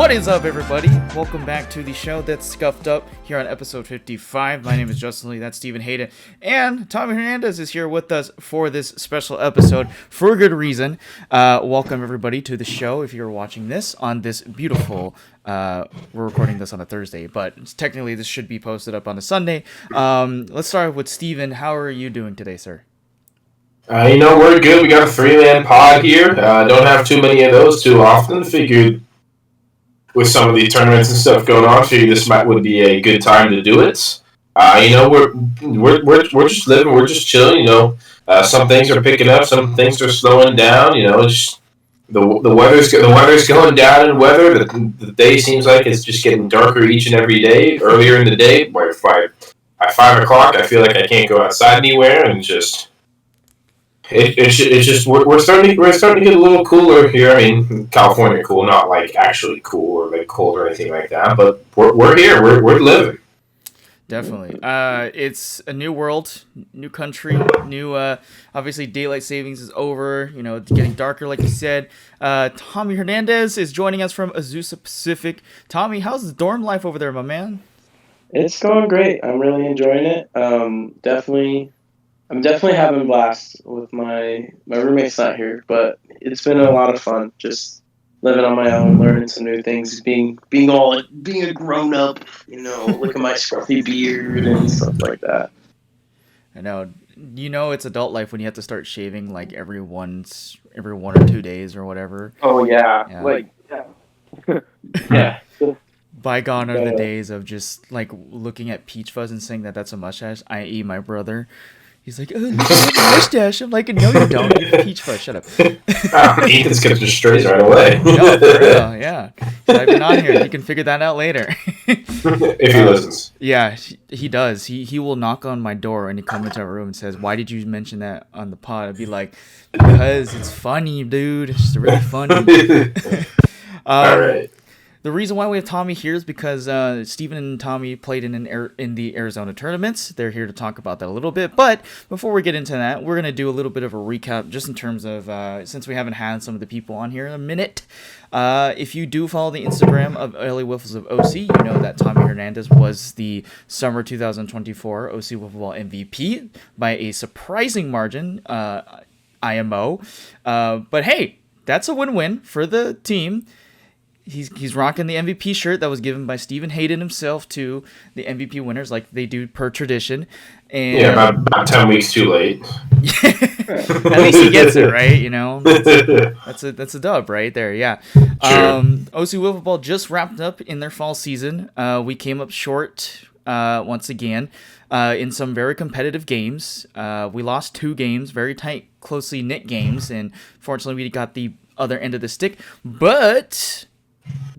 What is up, everybody? Welcome back to the show that's Scuffed Up here on episode 55. My name is Justin Lee, that's Stephen Hayden, and Tommy Hernandez is here with us for this special episode for a good reason. Welcome, everybody, to the show. If you're watching this on this beautiful, we're recording this on a Thursday, but technically this should be posted up on a Sunday. Let's start with Stephen. How are you doing today, sir? We're good. We got a three-man pod here. Don't have too many of those too often. Figured with some of the tournaments and stuff going on, figured this would be a good time to do it. We're just living. We're just chilling. Some things are picking up. Some things are slowing down. It's the weather's going down in weather. The day seems like it's just getting darker each and every day. Earlier in the day, at 5 o'clock, I feel like I can't go outside anywhere, and just. It's just we're starting to get a little cooler here. I mean, California cool, not like actually cool or like cold or anything like that. But we're here. We're living. Definitely. It's a new world, new country, new. Obviously, daylight savings is over. It's getting darker, like you said. Tommy Hernandez is joining us from Azusa Pacific. Tommy, how's the dorm life over there, my man? It's going great. I'm really enjoying it. I'm definitely having a blast with my roommate's not here, but it's been a lot of fun. Just living on my own, learning some new things, being a grown up, look at my scruffy beard and stuff like that. I know. It's adult life when you have to start shaving like every 1 or 2 days or whatever. Oh yeah. Yeah. Bygone are the days of just like looking at peach fuzz and saying that that's a mustache, i.e. my brother. He's like, oh, look at the mustache. I'm like, no, you don't. You have peach fuzz. Shut up. Ethan's gonna just strays right away. No, for real, yeah. So I've been on here. You can figure that out later. If he listens. Yeah, he does. He will knock on my door and he comes into our room and says, why did you mention that on the pod? I'd be like, because it's funny, dude. It's just really funny. All right. The reason why we have Tommy here is because Steven and Tommy played in the Arizona tournaments. They're here to talk about that a little bit. But before we get into that, we're going to do a little bit of a recap just in terms of, since we haven't had some of the people on here in a minute. If you do follow the Instagram of LA Wiffles of OC, you know that Tommy Hernandez was the Summer 2024 OC Wiffle Ball MVP by a surprising margin, IMO. But hey, that's a win-win for the team. He's rocking the MVP shirt that was given by Stephen Hayden himself to the MVP winners, like they do per tradition. And yeah, about 10 weeks too late. At least he gets it, right? That's a dub right there. Yeah. OC Wiffle Ball just wrapped up in their fall season. We came up short once again in some very competitive games. We lost 2 games, very tight, closely knit games, and fortunately we got the other end of the stick. But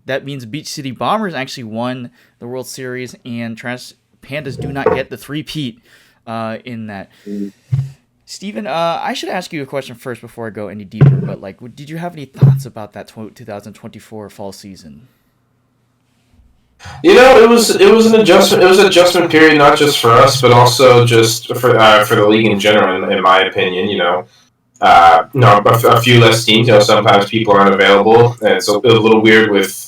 that means Beach City Bombers actually won the World Series, and Trash Pandas do not get the three-peat in that. Steven, I should ask you a question first before I go any deeper, but did you have any thoughts about that 2024 fall season? It was an adjustment. It was an adjustment period, not just for us, but also just for the league in general, in my opinion. A few less teams. Sometimes people aren't available, and it's a little weird with.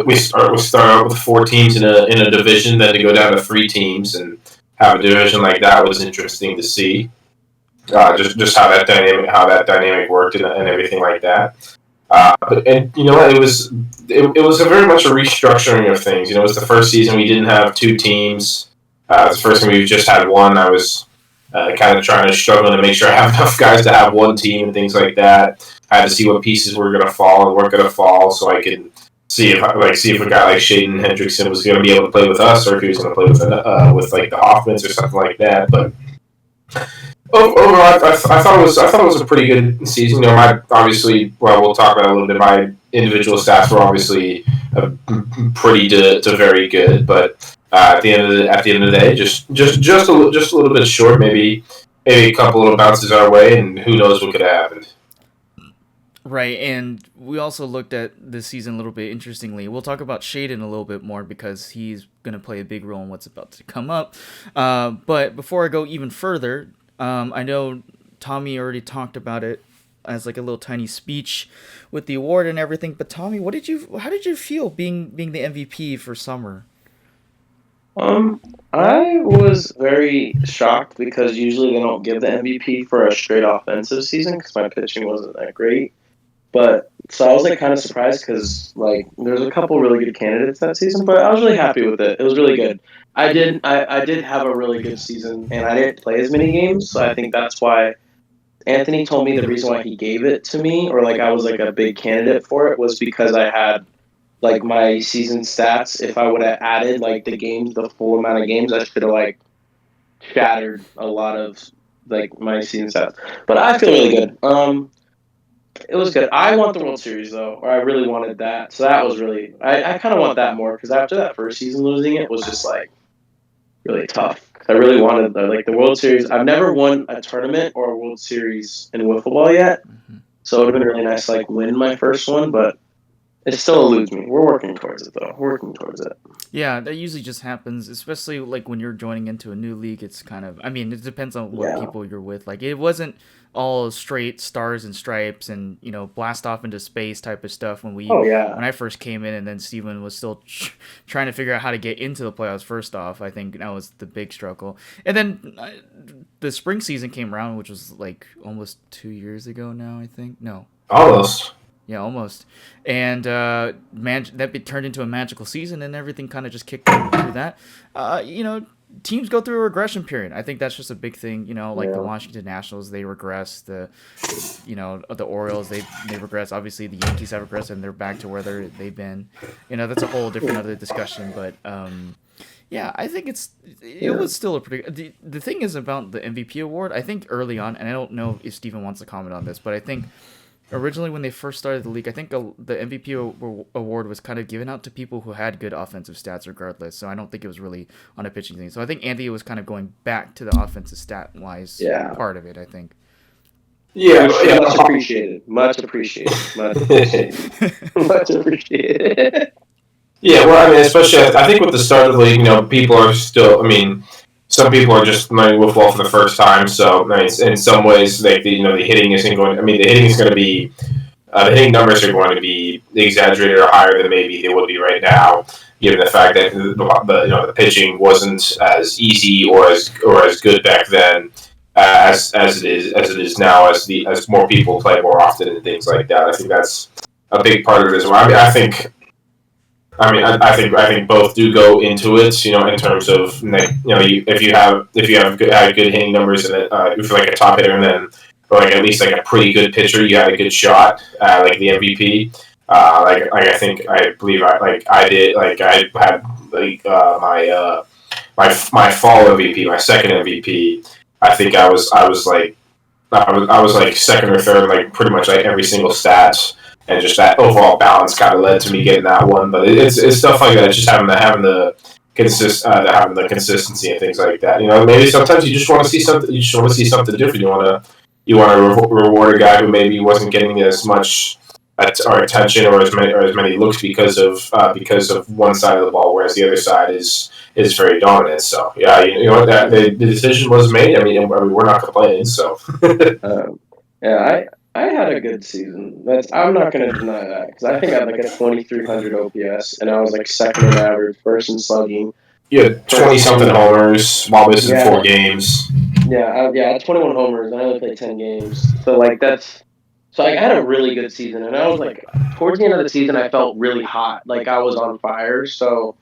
We start out with 4 teams in a division, then to go down to 3 teams and have a division like that was interesting to see. Just how that dynamic worked and everything like that. It was a very much a restructuring of things. It was the first season we didn't have 2 teams. It's the first time we just had 1. I was kind of trying to struggle to make sure I have enough guys to have 1 team and things like that. I had to see what pieces were going to fall and weren't going to fall, so I could see if a guy like Hayden Hendrickson was going to be able to play with us, or if he was going to play with like the Hoffmans or something like that. But overall, I thought it was a pretty good season. We'll talk about it a little bit. My individual stats were obviously pretty to very good, but at the end of the day, just a little bit short. Maybe a couple little bounces our way, and who knows what could have happened. Right, and we also looked at this season a little bit interestingly. We'll talk about Hayden a little bit more because he's going to play a big role in what's about to come up. But before I go even further, I know Tommy already talked about it as like a little tiny speech with the award and everything. But Tommy, how did you feel being the MVP for summer? I was very shocked because usually they don't give the MVP for a straight offensive season because my pitching wasn't that great. But so I was like kind of surprised because like there's a couple really good candidates that season, but I was really happy with it. It was really good. I did have a really good season, and I didn't play as many games, so I think that's why Anthony told me the reason why he gave it to me, or like I was like a big candidate for it, was because I had like my season stats. If I would have added like the games, the full amount of games, I should have like shattered a lot of like my season stats. But I feel really good. It was good. I want the World Series though, or I really wanted that. So that was really I kind of want that more because after that first season losing it was just like really tough. I really wanted like the World Series. I've never won a tournament or a World Series in wiffle ball yet, Mm-hmm. so it would have been really nice to like win my first one, but it still eludes me. We're working towards it though. We're working towards it. Yeah, that usually just happens, especially like when you're joining into a new league. It's kind of, I mean, it depends on what Yeah. people you're with. Like, it wasn't all straight stars and stripes and blast off into space type of stuff Oh yeah. when I first came in, and then Steven was still trying to figure out how to get into the playoffs. First off, I think that was the big struggle, and then the spring season came around, which was like almost 2 years ago now. I think no. Almost. Yeah, almost. And that turned into a magical season, and everything kind of just kicked through that. Teams go through a regression period. I think that's just a big thing. Like the Washington Nationals, they regress. The Orioles, they regress. Obviously, the Yankees have regressed, and they're back to where they've been. That's a whole different other discussion. But yeah, I think it was still a pretty. The thing is about the MVP award. I think early on, and I don't know if Steven wants to comment on this, but I think originally when they first started the league, I think the MVP award was kind of given out to people who had good offensive stats regardless. So I don't think it was really on a pitching thing. So I think Andy was kind of going back to the offensive stat wise part of it, I think. Yeah, Much appreciated. Much appreciated. Much appreciated. Much appreciated. Yeah, well, I mean, especially I think with the start of the league, people are still. I mean, some people are just learning wiffle for the first time. So, I mean, in some ways, like the hitting isn't going. I mean, the hitting is going to be. The hitting numbers are going to be exaggerated or higher than maybe they would be right now, given the fact that the pitching wasn't as easy or as good back then as it is now as more people play more often and things like that. I think that's a big part of it as well. I think both do go into it, in terms of if you have good hitting numbers and if you're like a top hitter and then or like at least like a pretty good pitcher, you had a good shot like the MVP. I believe I did I had my fall MVP, my second MVP. I think I was like second or third, like pretty much like every single stat, and just that overall balance kind of led to me getting that one. But it's stuff like that. It's just having the consistency and things like that. Maybe sometimes you just want to see something. You just want to see something different. You want to reward a guy who maybe wasn't getting as much attention or as many looks because of one side of the ball, whereas the other side is very dominant. So yeah, that the decision was made. I mean, we're not complaining. So Yeah, I had a good season. I'm not going to deny that because I think I had like a 2,300 OPS and I was like second in average, first in slugging. You had 20-something homers while missing 4 games. Yeah, I had 21 homers and I only played 10 games. So like so I had a really good season and I was like towards the end of the season I felt really hot, like I was on fire. So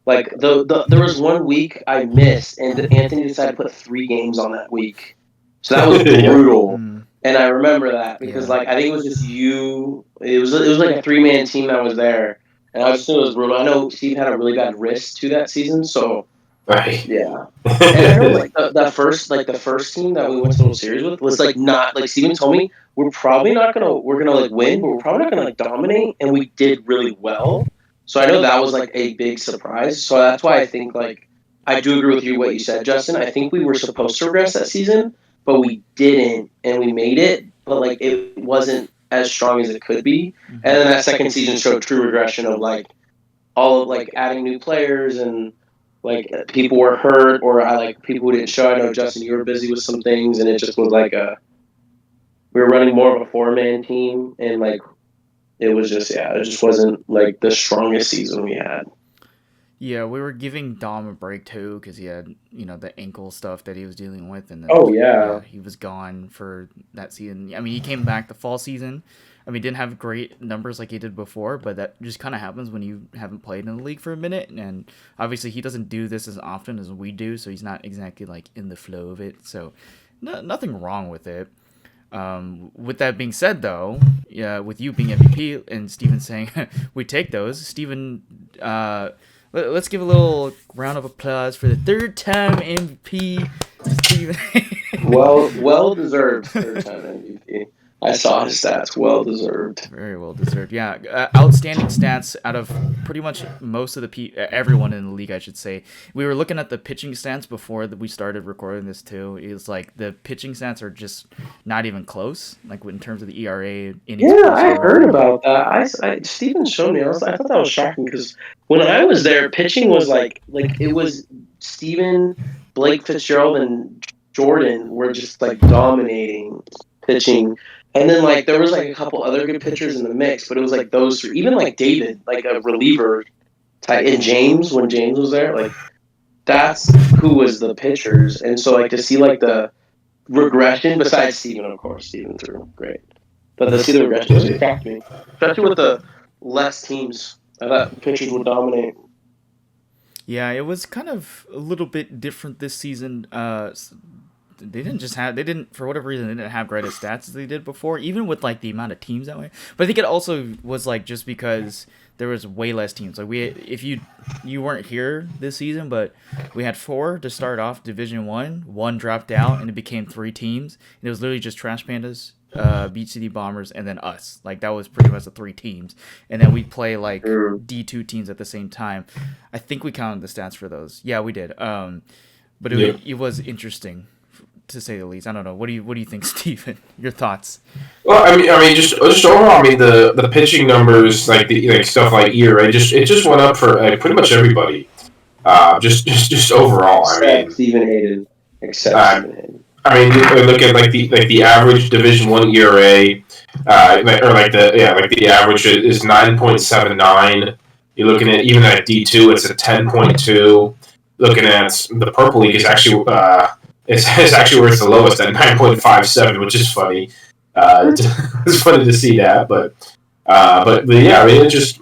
like there was one week I missed and Anthony decided to put 3 games on that week. So that was brutal. And I remember that because like I think it was just you. It was like a 3-man team that was there, and I just knew it was brutal. I know Steve had a really bad wrist to that season, so right. Yeah. And I know like the first team that we went to the World Series with was like not like Steven told me we're gonna like win, but we're probably not gonna like dominate, and we did really well. So I know that was like a big surprise. So that's why I think like I do agree with you what you said, Justin. I think we were supposed to regress that season, but we didn't, and we made it. But like it wasn't as strong as it could be. And then that second season showed true regression of like all of like adding new players and like people were hurt or I like people who didn't show. I know Justin, you were busy with some things, and it just was like we were running more of a 4-man team, and like it was just it just wasn't like the strongest season we had. Yeah, we were giving Dom a break too because he had the ankle stuff that he was dealing with, and then Yeah, he was gone for that season. I mean, he came back the fall season. I mean, didn't have great numbers like he did before, but that just kind of happens when you haven't played in the league for a minute. And obviously, he doesn't do this as often as we do, so he's not exactly like in the flow of it. So, nothing wrong with it. With that being said, though, yeah, with you being MVP and Steven saying we take those, Steven, let's give a little round of applause for the third time MVP, Steven. well deserved third time MVP. I saw his stats. Well deserved. Very well deserved. Yeah, outstanding stats out of pretty much most of the everyone in the league, I should say. We were looking at the pitching stats before we started recording this too. It was like the pitching stats are just not even close. Like in terms of the ERA. Yeah, I heard about that. Steven showed me. I thought that was shocking because when I was there, pitching was like it was Steven, Blake Fitzgerald, and Jordan were just like dominating pitching. And then like there was like a couple other good pitchers in the mix, but it was like those three. Even like David, like a reliever type, and James when James was there, like that's who was the pitchers. And so like to see like the regression besides Steven, of course, Steven threw great. But to see the regression just shocked me. Especially with the less teams. I thought pitchers would dominate. Yeah, it was kind of a little bit different this season. They didn't for whatever reason they didn't have great stats as they did before, even with like the amount of teams that way. But I think it also was like just because there was way less teams. Like if you weren't here this season, but we had 4 to start off Division 1 dropped out, and it became 3 teams. And it was literally just Trash Pandas, Beach City Bombers, and then us. Like that was pretty much the 3 teams, and then we'd play like D2 teams at the same time. I think we counted the stats for those. Yeah, we did. But it was interesting, to say the least. I don't know. What do you think, Steven? Your thoughts? Well, I mean, just overall, I mean, the pitching numbers, like stuff like ERA, it just went up for pretty much everybody. Just overall, Except Steven Hayden. Steven Hayden. I mean, look at like the average Division 1 ERA, the average is 9.79. You're looking at even at D2, it's a 10.2. Looking at the Purple League is actually. It's actually where it's the lowest at 9.57, which is funny. It's funny to see that, but yeah, I mean, it just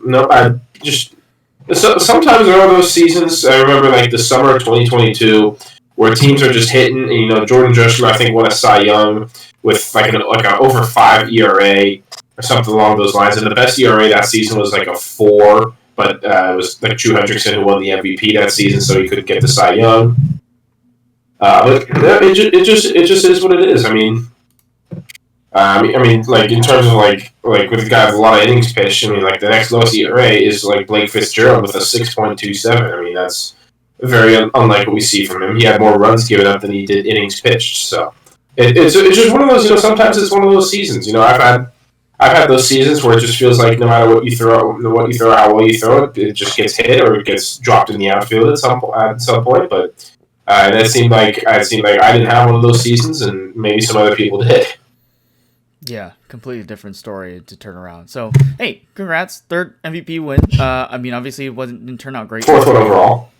sometimes there are those seasons. I remember like the summer of 2022 where teams are just hitting. And, Jordan Joshua, I think, won a Cy Young with like an over 5 ERA or something along those lines, and the best ERA that season was like a 4. But it was like Drew Hendrickson who won the MVP that season, so he couldn't get the Cy Young. But it just is what it is. I mean, like in terms of like with a guy with a lot of innings pitched, I mean, like the next lowest ERA is like Blake Fitzgerald with a 6.27. I mean, that's very unlike what we see from him. He had more runs given up than he did innings pitched. So it's just one of those. Sometimes it's one of those seasons. I've had those seasons where it just feels like no matter what you throw, how well you throw it, it just gets hit or it gets dropped in the outfield at some point. But and it seemed like I didn't have one of those seasons, and maybe some other people did. Yeah, completely different story to turn around. So, hey, congrats, 3rd MVP win. I mean, obviously it didn't turn out great. 4th one overall.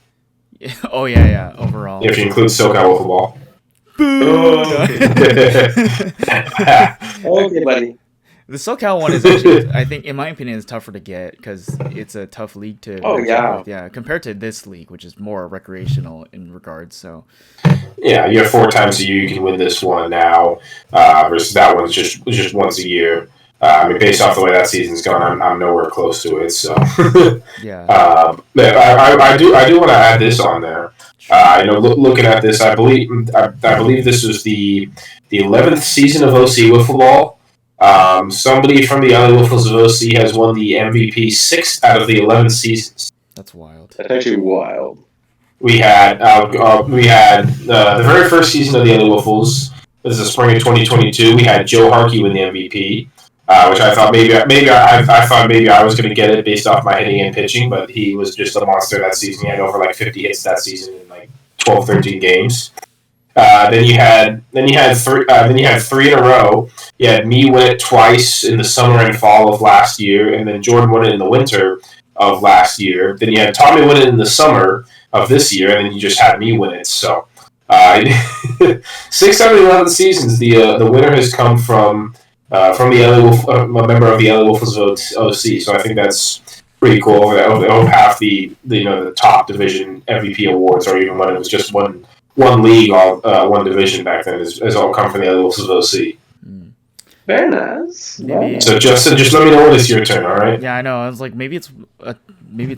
Oh yeah, overall. If you include SoCal Football. Boo! Okay, buddy. The SoCal one is actually, I think, in my opinion, is tougher to get because it's a tough league to. Oh yeah. Yeah, compared to this league, which is more recreational in regards. So. Yeah, you have 4 times a year you can win this one now, versus that one's just once a year. I mean, based off the way that season's gone, I'm nowhere close to it. So. Yeah. I do want to add this on there. Looking at this, I believe this was the 11th season of OC Wiffle Ball. Somebody from the LA Wiffles of OC has won the MVP 6 out of the 11 seasons. That's wild. That's actually wild. We had the very first season of the LA Wiffles. This is the spring of 2022. We had Joe Harkey win the MVP, which I thought maybe I was going to get it based off my hitting and pitching, but he was just a monster that season. He had over like 50 hits that season in like 12, 13 games. Then you had three in a row. You had me win it twice in the summer and fall of last year, and then Jordan won it in the winter of last year. Then you had Tommy win it in the summer of this year, and then you just had me win it. So, 6 out of 11 seasons, the winner has come from the LA Wolf, a member of the LA Wolves OC. So I think that's pretty cool. I hope half the top division MVP awards, or even when it was just one league or one division back then, has all come from the LA Wolves OC. Very nice. Maybe. So Justin, just let me know when it's your turn. All right. Yeah, I know. I was like, maybe it's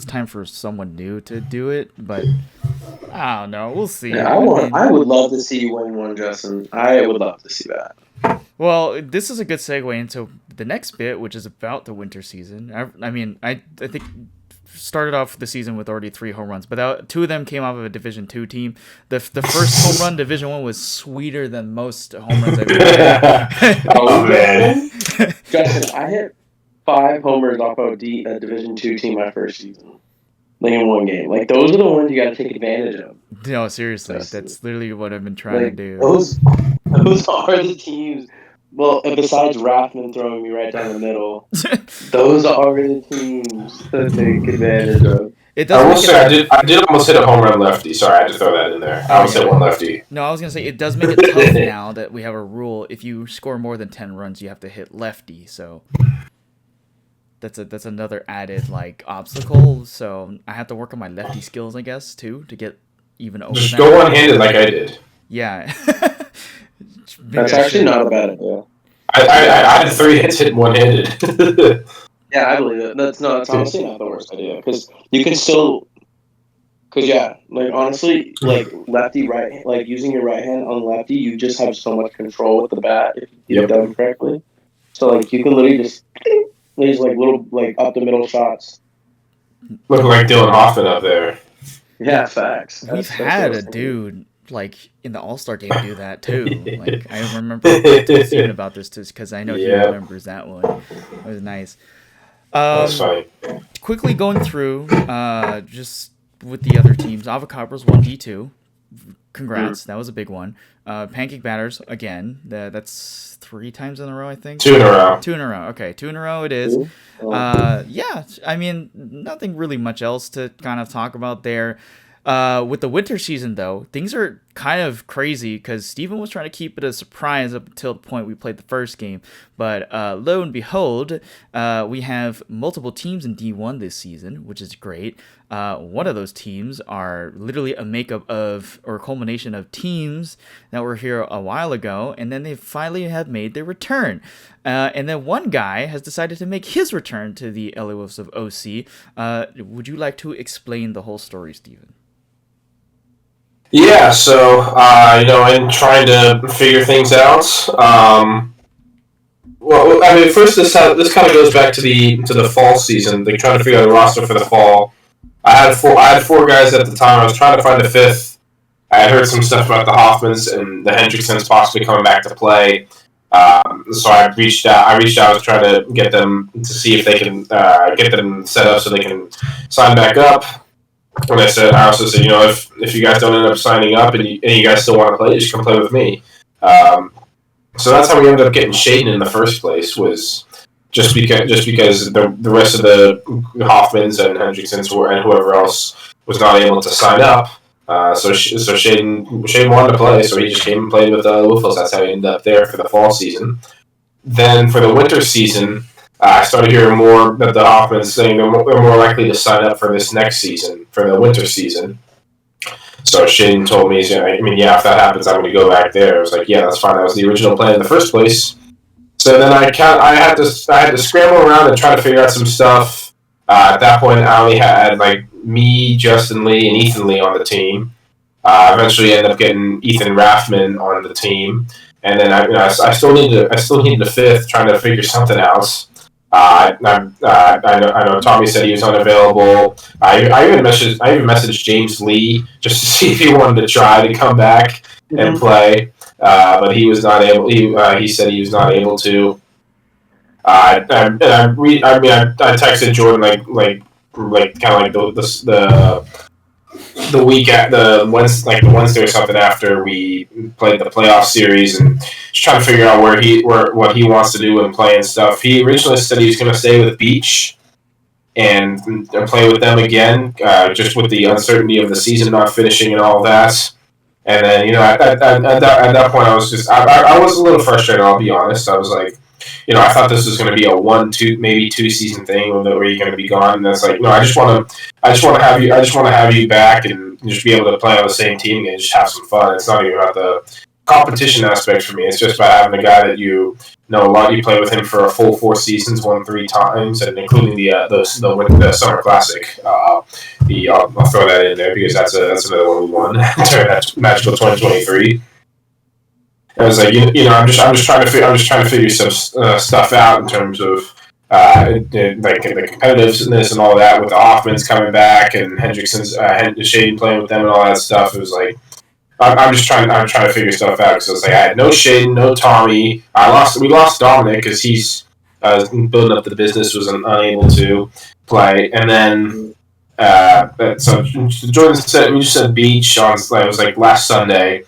time for someone new to do it, but I don't know. We'll see. Yeah, I would love to see you win one, Justin. I would love to see that. Well, this is a good segue into the next bit, which is about the winter season. I think started off the season with already 3 home runs, but 2 of them came off of a Division 2 team. The first home run Division 1 was sweeter than most home runs I've ever hit. Oh man, Justin, I hit 5 homers off of a Division 2 team my first season, like in one game. Like those are the ones you got to take advantage of. No, seriously, that's literally what I've been trying to do. Those are the teams. Well, besides Rathman throwing me right down the middle, those are the teams to take advantage of. I will say I did almost hit a home run lefty. Sorry, I had to throw that in there. I almost hit one lefty. No, I was gonna say it does make it tough now that we have a rule. If you score more than 10 runs, you have to hit lefty. So that's another added obstacle. So I have to work on my lefty skills, I guess, too, to get even over. Just go one-handed like I did. Yeah. That's actually not a bad idea. I had 3 hits hitting one-handed. Yeah, I believe it. That's honestly not the worst idea because you can still. Because honestly, lefty right, using your right hand on lefty, you just have so much control with the bat if you get done correctly. So you can literally just little up the middle shots. Looking like Dylan Hoffman up there. Yeah, facts. We've had a dude in the All-Star game do that too. I remember talking about this too because I know he remembers that one. It was nice. That's funny. Quickly going through, just with the other teams, Avocados won D2. Congrats, that was a big one. Pancake Batters again. That's 3 times in a row, I think. 2 in a row. 2 in a row. Okay, 2 in a row it is. Yeah, I mean, nothing really much else to kind of talk about there. With the winter season, though, things are kind of crazy because Steven was trying to keep it a surprise up until the point we played the first game. But lo and behold, we have multiple teams in D1 this season, which is great. One of those teams are literally a makeup of, or a culmination of teams that were here a while ago, and then they finally have made their return. And then one guy has decided to make his return to the LA Wolves of OC. Would you like to explain the whole story, Steven? Yeah, so in trying to figure things out. Well, I mean, first this kind of goes back to the fall season. They're trying to figure out a roster for the fall. I had 4 guys at the time. I was trying to find a 5th. I had heard some stuff about the Hoffmans and the Hendricksons possibly coming back to play. So I reached out to try to get them to see if they can get them set up so they can sign back up. And I also said, if you guys don't end up signing up and you guys still want to play, just come play with me. So that's how we ended up getting Hayden in the first place, was just because the rest of the Hoffmans and Hendricksons and whoever else was not able to sign up. So Hayden wanted to play, so he just came and played with Wolfels. That's how he ended up there for the fall season. Then for the winter season, I started hearing more that the Hoffmans saying they're more likely to sign up for this next season, for the winter season. So Hayden told me, if that happens, I'm going to go back there. I was like, yeah, that's fine. That was the original plan in the first place. So then I had to scramble around and try to figure out some stuff. At that point, I only had me, Justin Lee, and Ethan Lee on the team. Eventually, ended up getting Ethan Rathman on the team, and then I still needed a 5th, trying to figure something else. I know Tommy said he was unavailable. I even messaged James Lee just to see if he wanted to try to come back and play, but he was not able. He said he was not able to. I texted Jordan kind of the the week at the Wednesday or something after we played the playoff series, and just trying to figure out what he wants to do and play and stuff. He originally said he was going to stay with Beach and play with them again, just with the uncertainty of the season not finishing and all that. And then, at that point, I was just I was a little frustrated. I'll be honest. I was like, I thought this was going to be a 1, 2, maybe 2 season thing where you're going to be gone. And that's like, I just want to have you back and just be able to play on the same team and just have some fun. It's not even about the competition aspect for me. It's just about having a guy that you know a lot. You play with him for a full 4 seasons, won 3 times, and including the Summer Classic. I'll throw that in there because that's another one we won during that Magical 2023. I was like, I'm just trying to figure some stuff out in terms of like the competitiveness and all that with the Hoffmans coming back and Hendrickson's Shaden playing with them and all that stuff. It was like I'm trying to figure stuff out because I was like I had no Shaden, no Tommy. We lost Dominic because he's building up the business, was unable to play, and then so Jordan said we just said Beach on it was like last Sunday.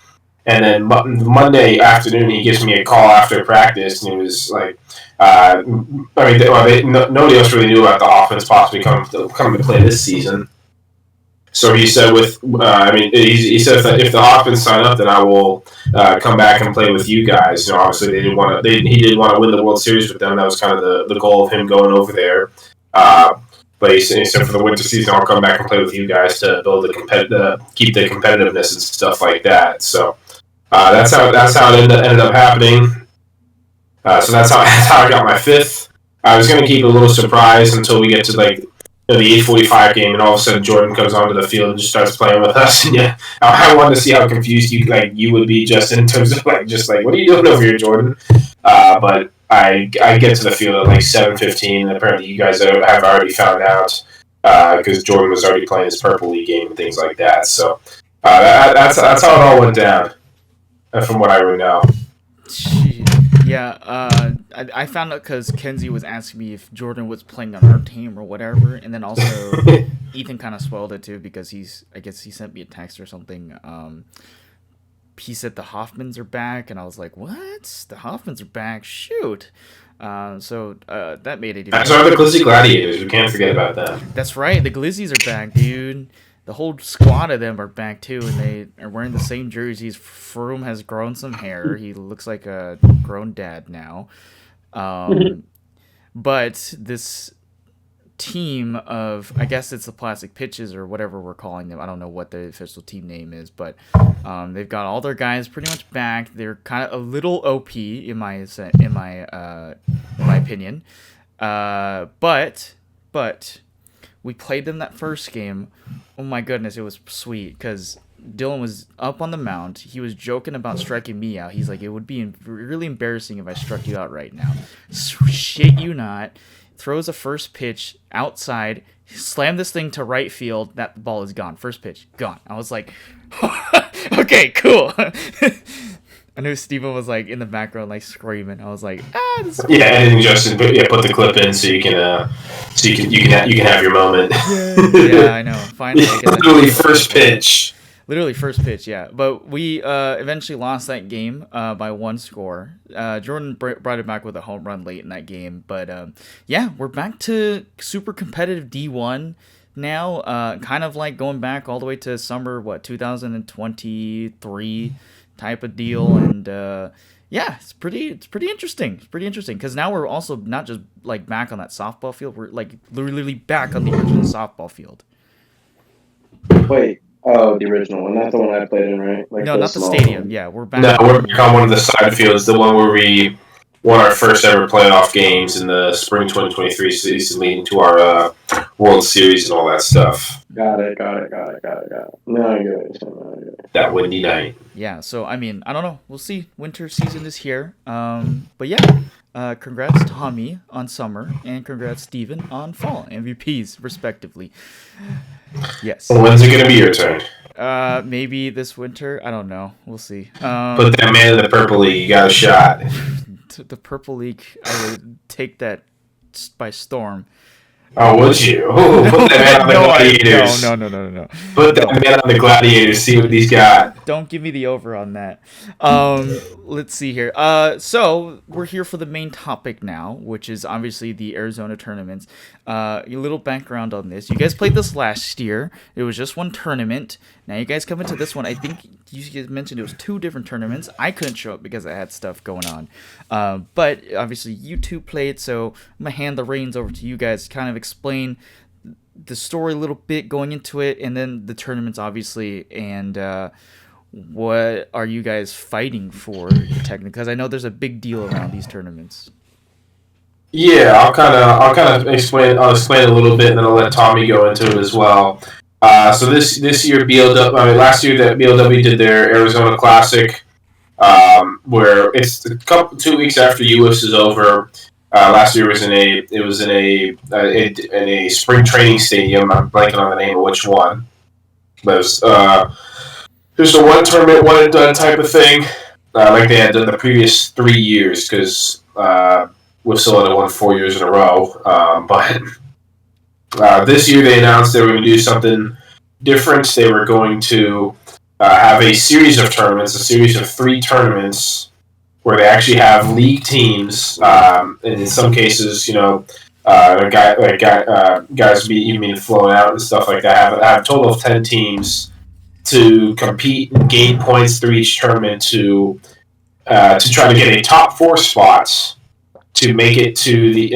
And then Monday afternoon, he gives me a call after practice, and he was like, nobody else really knew about the Hoffmans possibly coming to play this season. So he said, he said if the Hoffmans sign up, then I will come back and play with you guys. Obviously he didn't want to win the World Series with them. That was kind of the goal of him going over there. But he said for the winter season, I'll come back and play with you guys to build keep the competitiveness and stuff like that. So. That's how it ended up happening. So that's how I got my 5th. I was going to keep it a little surprise until we get to the 8:45 game, and all of a sudden Jordan comes onto the field and just starts playing with us. And yeah, I wanted to see how confused you would be just in terms of what are you doing over here, Jordan? But I get to the field at 7:15, and apparently you guys have already found out because Jordan was already playing his Purple League game and things like that. So that's how it all went down. From what I know. Yeah, I found out because Kenzie was asking me if Jordan was playing on our team or whatever, and then also Ethan kind of spoiled it too because I guess he sent me a text or something. He said the Hoffmans are back, and I was like, what? The Hoffmans are back? Shoot. So that made it even. So are the Glizzy Gladiators. We can't forget about them. That's right. The Glizzies are back, dude. The whole squad of them are back too, and they are wearing the same jerseys. Froome has grown some hair. He looks like a grown dad now. But this team of, I guess it's the Plastic Pitches or whatever we're calling them. I don't know what the official team name is, but they've got all their guys pretty much back. They're kind of a little OP in my opinion. But we played them that first game. Oh my goodness, it was sweet because Dylan was up on the mound. He was joking about striking me out. He's like, it would be really embarrassing if I struck you out right now. Shit you not. Throws a first pitch outside. Slam this thing to right field. That ball is gone. First pitch, gone. I was like, okay, cool. I knew Steven was in the background screaming. I was like, this is yeah, and Justin, put the clip in so you can have your moment. Yeah, I know. Finally, literally first pitch. Literally first pitch, yeah. But we eventually lost that game by 1 score. Jordan brought it back with a home run late in that game. But yeah, we're back to super competitive D1 now. Kind of going back all the way to summer 2023. Type of deal, and yeah, it's pretty interesting. It's pretty interesting because now we're also not just back on that softball field. We're literally back on the original softball field. Wait, the original one, not the one I played in, right? No, not the stadium. One. Yeah, we're back. No, we're back on one of the side fields, the one where we won our first ever playoff games in the spring 2023 season, leading to our World Series and all that stuff. Got it. No, I get it. That windy night. Yeah, so I mean, I don't know. We'll see. Winter season is here. But yeah, congrats Tommy on summer and congrats Steven on fall MVPs respectively. Yes. Well, when's it gonna be your turn? Maybe this winter. I don't know. We'll see. Put that man in the Purple League. You got a shot. The Purple League, I would take that by storm. Oh, would you? Put that man on the Gladiators. No. Put that man on the Gladiators. See what he's got. Don't give me the over on that. Let's see here. So we're here for the main topic now, which is obviously the Arizona tournaments. A little background on this. You guys played this last year. It was just one tournament. Now you guys come into this one. I think you guys mentioned it was 2 different tournaments. I couldn't show up because I had stuff going on. But obviously you two played, so I'm gonna hand the reins over to you guys to kind of explain the story a little bit going into it, and then the tournaments obviously, and what are you guys fighting for technically? Because I know there's a big deal around these tournaments. Yeah, I'll kind of explain. I'll explain a little bit, and then I'll let Tommy go into it as well. So this year, last year that BLW did their Arizona Classic, where it's 2 weeks after US is over. Last year was in a spring training stadium. I'm blanking on the name of which one, but it was just a one tournament, one and done type of thing, like they had done the previous 3 years, because Wasilla had won 4 years in a row. But this year they announced they were going to do something different. They were going to have a series of tournaments, a series of 3 tournaments, where they actually have league teams, and in some cases, guys being flown out and stuff like that. Have a total of 10 teams to compete and gain points through each tournament to try to get a top 4 spots to make it to the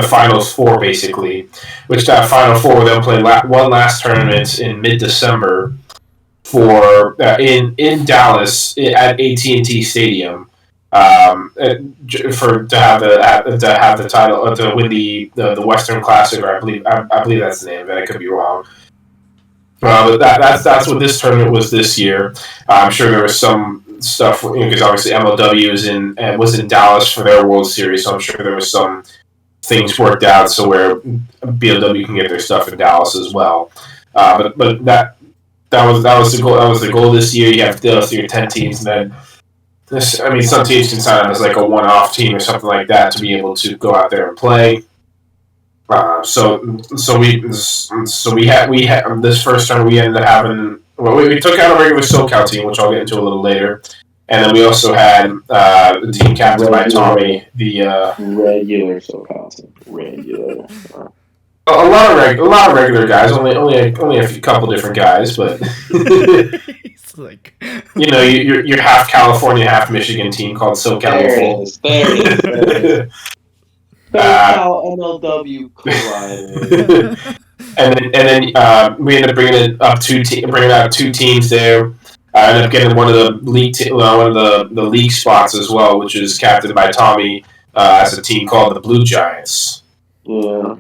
finals 4, basically. Which that final 4 they'll play one last tournament in mid-December for in Dallas at AT&T Stadium, to have the title, to win the Western Classic, or I believe that's the name of it. I could be wrong. But that's what this tournament was this year. I'm sure there was some stuff, because obviously MLW was in Dallas for their World Series, so I'm sure there was some things worked out so where BLW can get their stuff in Dallas as well. But that was the goal. That was the goal this year. You have to your 10 teams, and then some teams can sign up as like a one-off team or something like that to be able to go out there and play. So we had this first time we ended up having. Well, we took out a regular SoCal team, which I'll get into a little later, and then we also had the team captained by Tommy. The regular SoCal team, regular. A lot of regular guys, only a couple different guys, but It's like you're half California, half Michigan team called SoCal. There it is. SoCal MLW collide. and then we ended up bringing out 2 teams there. I ended up getting one of the league spots as well, which is captained by Tommy, as a team called the Blue Giants. Yeah.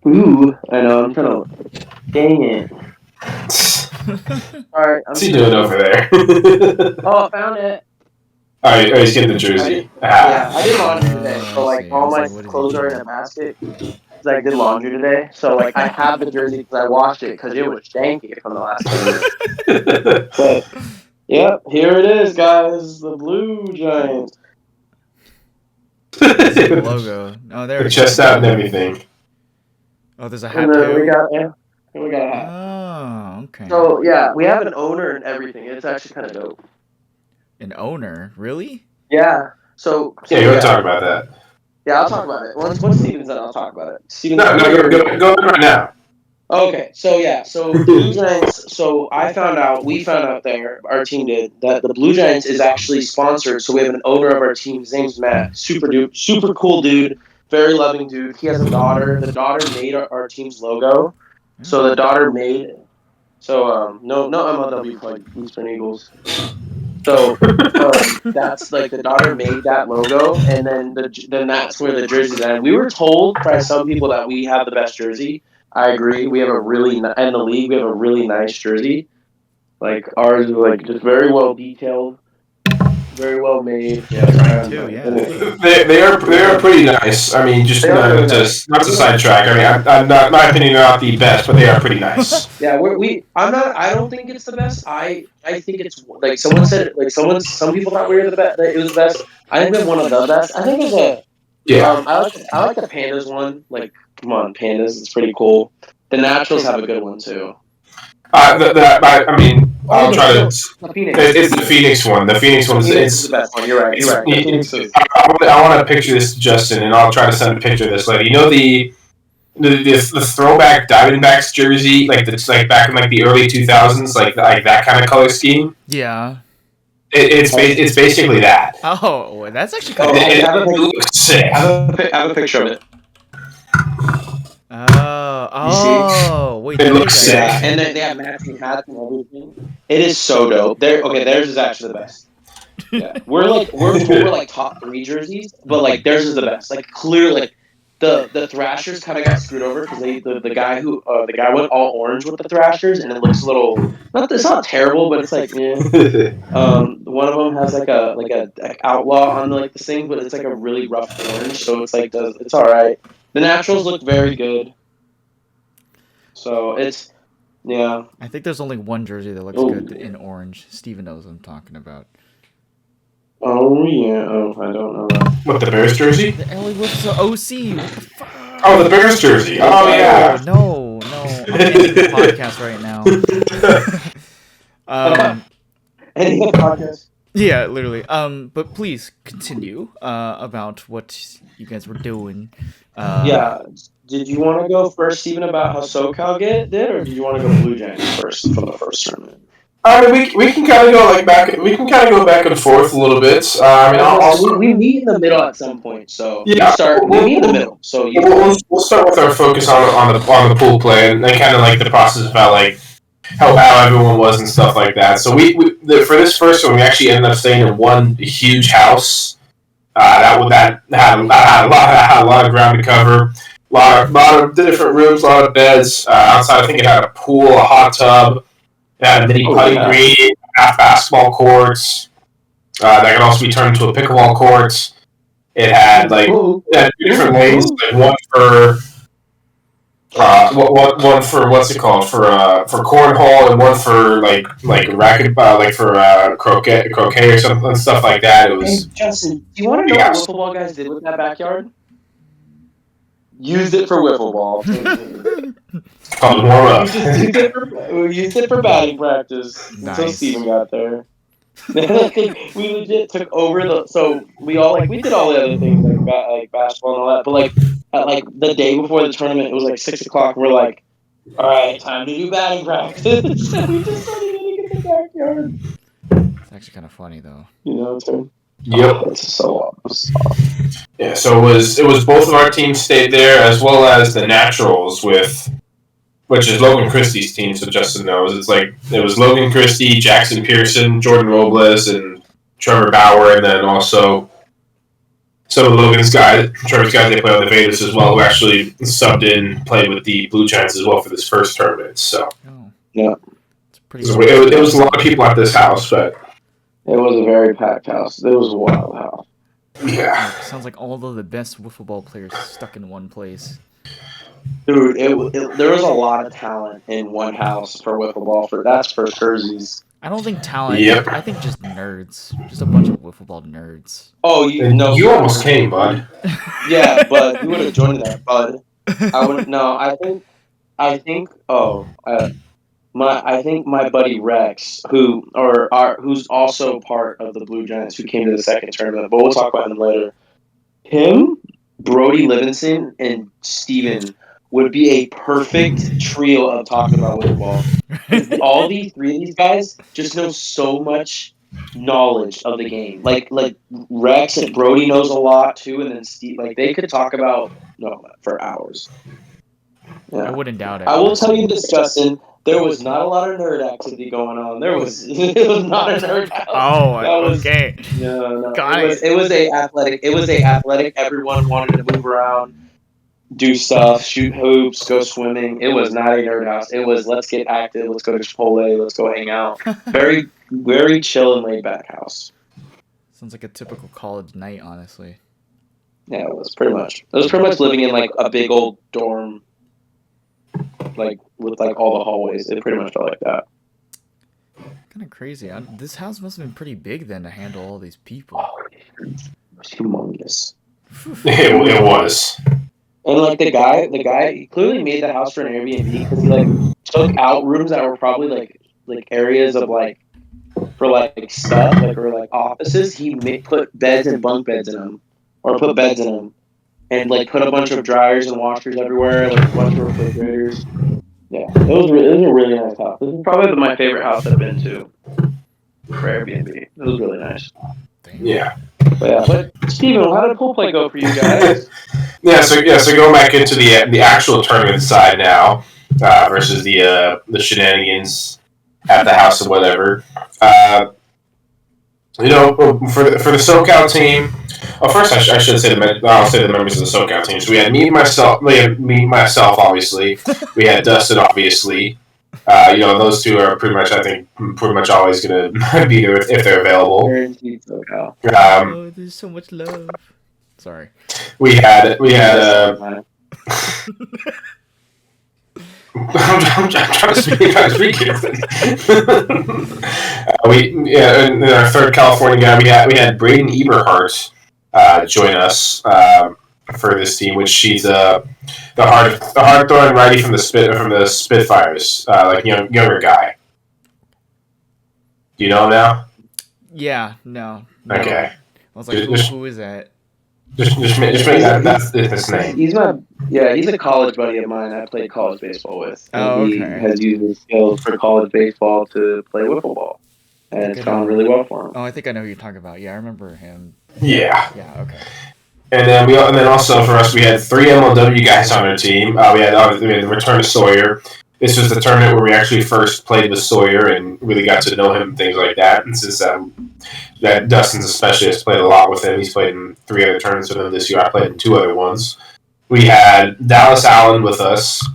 Ooh, I know. I'm trying to. Dang it. All right. What's he doing over there? Oh, I found it. Oh, he's getting the jersey. I did laundry today, so all my clothes are in a basket. Because I did laundry today, so I have the jersey because I washed it because it was janky from the last time. But yep, here it is, guys. The Blue Giants. The logo. Oh, there. The chest out and everything. Oh, there's a hat too. We got a hat. Oh, okay. So yeah, we have an owner and everything. It's actually kind of dope. An owner, really? Yeah. So you want to talk about that? Yeah, I'll talk about it. Once Steven's done, I'll talk about it. Go right now. Okay, so the Blue Giants. So we found out there, our team did, that the Blue Giants is actually sponsored. So we have an owner of our team. His name's Matt. Super cool dude. Very loving dude. He has a daughter. The daughter made our team's logo. So the daughter made. So no MLW for like Eastern Eagles. So that's the daughter made that logo, and then that's where the jersey's at. We were told by some people that we have the best jersey. I agree. We have in the league we have a really nice jersey. Ours is just very well detailed, very well made. Yeah, too. Yeah. They are pretty nice. I mean, just not to sidetrack. I mean, I'm not, my opinion, they're not the best, but they are pretty nice. Yeah, I don't think it's the best. I think it's someone said some people thought we were the best. That it was the best. I think we're one of the best. I think Yeah. I like the Pandas one. Like, come on, Pandas, it's pretty cool. The Naturals have a good one too. I mean, I'll try to. The Phoenix. It's the Phoenix one. The Phoenix one's Phoenix is the best one. You're right. The Phoenix is. I want to picture this to Justin, and I'll try to send a picture of this. Like, you know the throwback Diamondbacks jersey, like like back in like the early 2000s, like that kind of color scheme. Yeah. It's basically that. Oh, that's actually Oh, kind of. It looks sick. I have a picture of it. Wait, It that looks is sick. actually- And they have matching hats and everything. It is so dope. Theirs is actually the best. Yeah, we're like top 3 jerseys, but like theirs is the best. Like clearly, like the Thrashers kind of got screwed over because the guy went all orange with the Thrashers, and it looks a little it's not terrible, but it's like one of them has like a outlaw on like the thing, but it's like a really rough orange, so it's like it's all right. The Naturals look very good, so it's yeah. I think there's only one jersey that looks Oh. good in orange. Steven knows what I'm talking about. Oh yeah. Oh, I don't know that. What, the Bears jersey? The LA Wolves OC. What the fuck? Oh, the Bears jersey. Oh yeah. No. I'm ending the podcast right now. Any podcast? Yeah, literally. But please continue about what you guys were doing. Yeah. Did you want to go first, Steven, about how SoCal did, or did you want to go Blue Jays first for the first tournament? I mean, we can kind of go like back. We can kind of go back and forth a little bit. I mean, We meet in the middle at some point, so Yeah. we meet in the middle. So we'll start with our focus on the pool play and kind of like the process about like how everyone was and stuff like that. So for this first one, we actually ended up staying in one huge house. That had a lot of ground to cover. A lot of different rooms, a lot of beds. Outside, I think it had a pool, a hot tub. It had a mini putting green, half basketball courts. That could also be turned into a pickleball court. It had two different lanes, like one for what's it called for cornhole, and one for like racket, like for croquet or something, stuff like that. It was. Hey, Justin, do you want to know what wiffle ball guys did with that backyard? Used it for wiffle ball. Called warm up. We used it for batting practice until Nice. Steven got there. We legit took over we did all the other things like basketball and all that, but at the day before the tournament, it was like 6 o'clock. And we're like, all right, time to do batting practice. So we just started getting in the backyard. It's actually kind of funny though. You know, Yep. It's so awesome. Yeah. So it was both of our teams stayed there as well as the Naturals which is Logan Christie's team, so Justin knows. It was Logan Christie, Jackson Pearson, Jordan Robles, and Trevor Bauer, and then also some of Trevor's guys they play on the Vegas as well, who actually subbed in, played with the Blue Giants as well for this first tournament. So yeah, it's pretty. It was a lot of people at this house, but it was a very packed house. It was a wild house. Yeah. Sounds like all of the best wiffle ball players stuck in one place. Dude, there was a lot of talent in one house for wiffle ball. That's for jerseys. I don't think talent. Yep. I think just nerds. Just a bunch of wiffle ball nerds. Oh, you almost came, bud. Yeah, but you would have joined that, bud. I would no. I think my buddy Rex, who's also part of the Blue Giants, who came to the second tournament, but we'll talk about him later. Him, Brody Livingston, and Steven would be a perfect trio of talking about wiffle ball. All these three of these guys just know so much knowledge of the game. Like Rex and Brody knows a lot too, and then Steve. Like they could talk about for hours. Yeah. I wouldn't doubt it. I will tell you this, Justin. There was not a lot of nerd activity going on. It was not a nerd house. Oh, okay. No. Guys. It was a athletic. Everyone wanted to move around, do stuff, shoot hoops, go swimming. It was not a nerd house. It was let's get active, let's go to Chipotle, let's go hang out. Very, very chill and laid back house. Sounds like a typical college night, honestly. Yeah, it was pretty much. It was pretty much living in like a big old dorm, like with like all the hallways. It pretty much felt like that. Kind of crazy. This house must have been pretty big then to handle all these people. Oh, it was humongous. It was. And like the guy he clearly made the house for an Airbnb because he like took out rooms that were probably like areas of like for like stuff like or like offices. He put beds and bunk beds in them, or put beds in them, and like put a bunch of dryers and washers everywhere, like a bunch of refrigerators. Yeah, it was a really nice house. This is probably my favorite house I've been to for Airbnb. It was really nice. Yeah. But Steven, how did pool play go for you guys? So going back into the actual tournament side now, versus the shenanigans at the house or whatever. For the SoCal team. Well, first I should say I'll say the members of the SoCal team. So we had me and myself, obviously. We had Dustin, obviously. Those two are pretty much, I think, pretty much always going to be there if they're available. There's so much love. Sorry. We had. I'm trying to speak here. In our third California guy, we had Braden Eberhardt join us for this team, which she's the hard throwing righty from the Spitfires, like younger guy. Do you know him now? Yeah, no. Okay. I was like, who is that? Just make that's his name. He's a college buddy of mine. I played college baseball with. And he has used his skills for college baseball to play wiffle ball, and it's gone really well for him. Oh, I think I know who you're talking about. Yeah, I remember him. Yeah. Yeah. Okay. And then also for us, we had 3 MLW guys on our team. We had the return to Sawyer. This was the tournament where we actually first played with Sawyer and really got to know him and things like that. And since that Dustin's especially has played a lot with him, he's played in 3 other tournaments with him this year. I played in 2 other ones. We had Dallas Allen with us,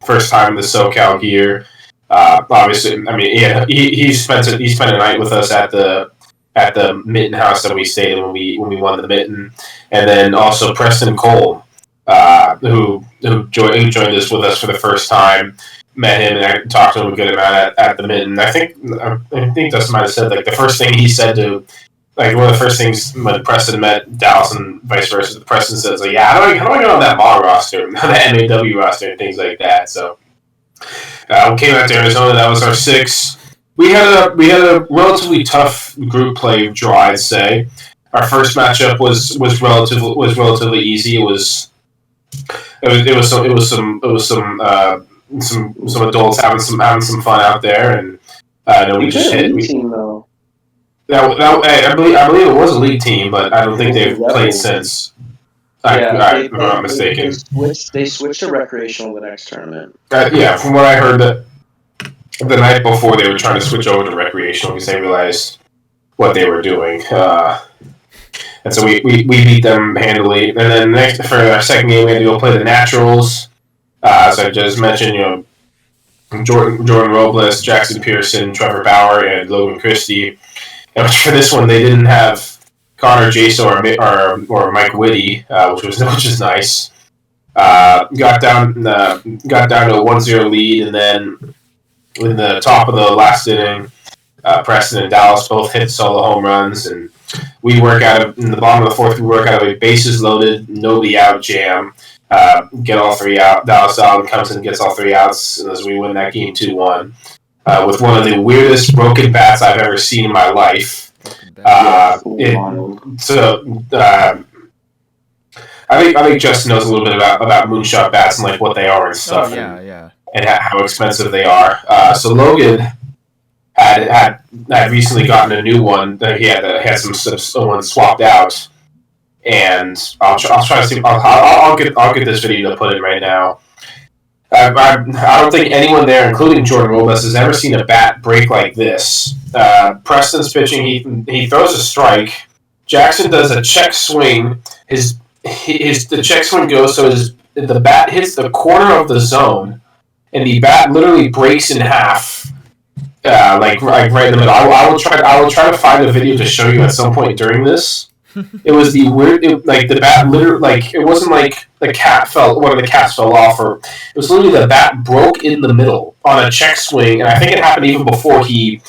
first time in the SoCal gear. Obviously, I mean, yeah, he spent a night with us at the Mitten House that we stayed in when we won the Mitten, and then also Preston Cole, who joined us with us for the first time. Met him and I talked to him a good amount at the Mitten. I think Dustin might have said like the first thing he said to, like one of the first things when Preston met Dallas and vice versa, Preston says like, yeah, how do I get on that MAW roster, the MAW roster and things like that. So we came out to Arizona. That was our 6. We had a relatively tough group play draw, I'd say. Our first matchup was relatively easy. It was some adults having some fun out there, and we just hit. I believe it was a league team, but I don't think they've played since. If I'm not mistaken. They switched to recreational the next tournament. From what I heard, that the night before they were trying to switch over to recreational because they realized what they were doing. And so we beat them handily. And then next for our second game, we had to go play the Naturals. As I just mentioned, Jordan Robles, Jackson Pearson, Trevor Bauer, and Logan Christie. And for this one, they didn't have Connor Jaso or Mike Whitty, which is nice. Got down to a 1-0 lead, and then in the top of the last inning, Preston and Dallas both hit solo home runs, and we work out of in the bottom of the 4th. We work out of a bases loaded, nobody out jam. Get all 3 out. Dallas Allen comes in and gets all 3 outs, and as we win that game 2-1 with one of the weirdest broken bats I've ever seen in my life. I think Justin knows a little bit about moonshot bats and like what they are and stuff. Oh, yeah. And how expensive they are. So Logan had recently gotten a new one. He had someone swapped out, and I'll try to see. I'll get this video to put in right now. I don't think anyone there, including Jordan Robles, has ever seen a bat break like this. Preston's pitching. He throws a strike. Jackson does a check swing. The check swing goes so the bat hits the corner of the zone, and the bat literally breaks in half, like right in the middle. I will try to find a video to show you at some point during this. It was the weird, like the bat literally, like it wasn't like one of the cats fell off, or it was literally the bat broke in the middle on a check swing, and I think it happened even before even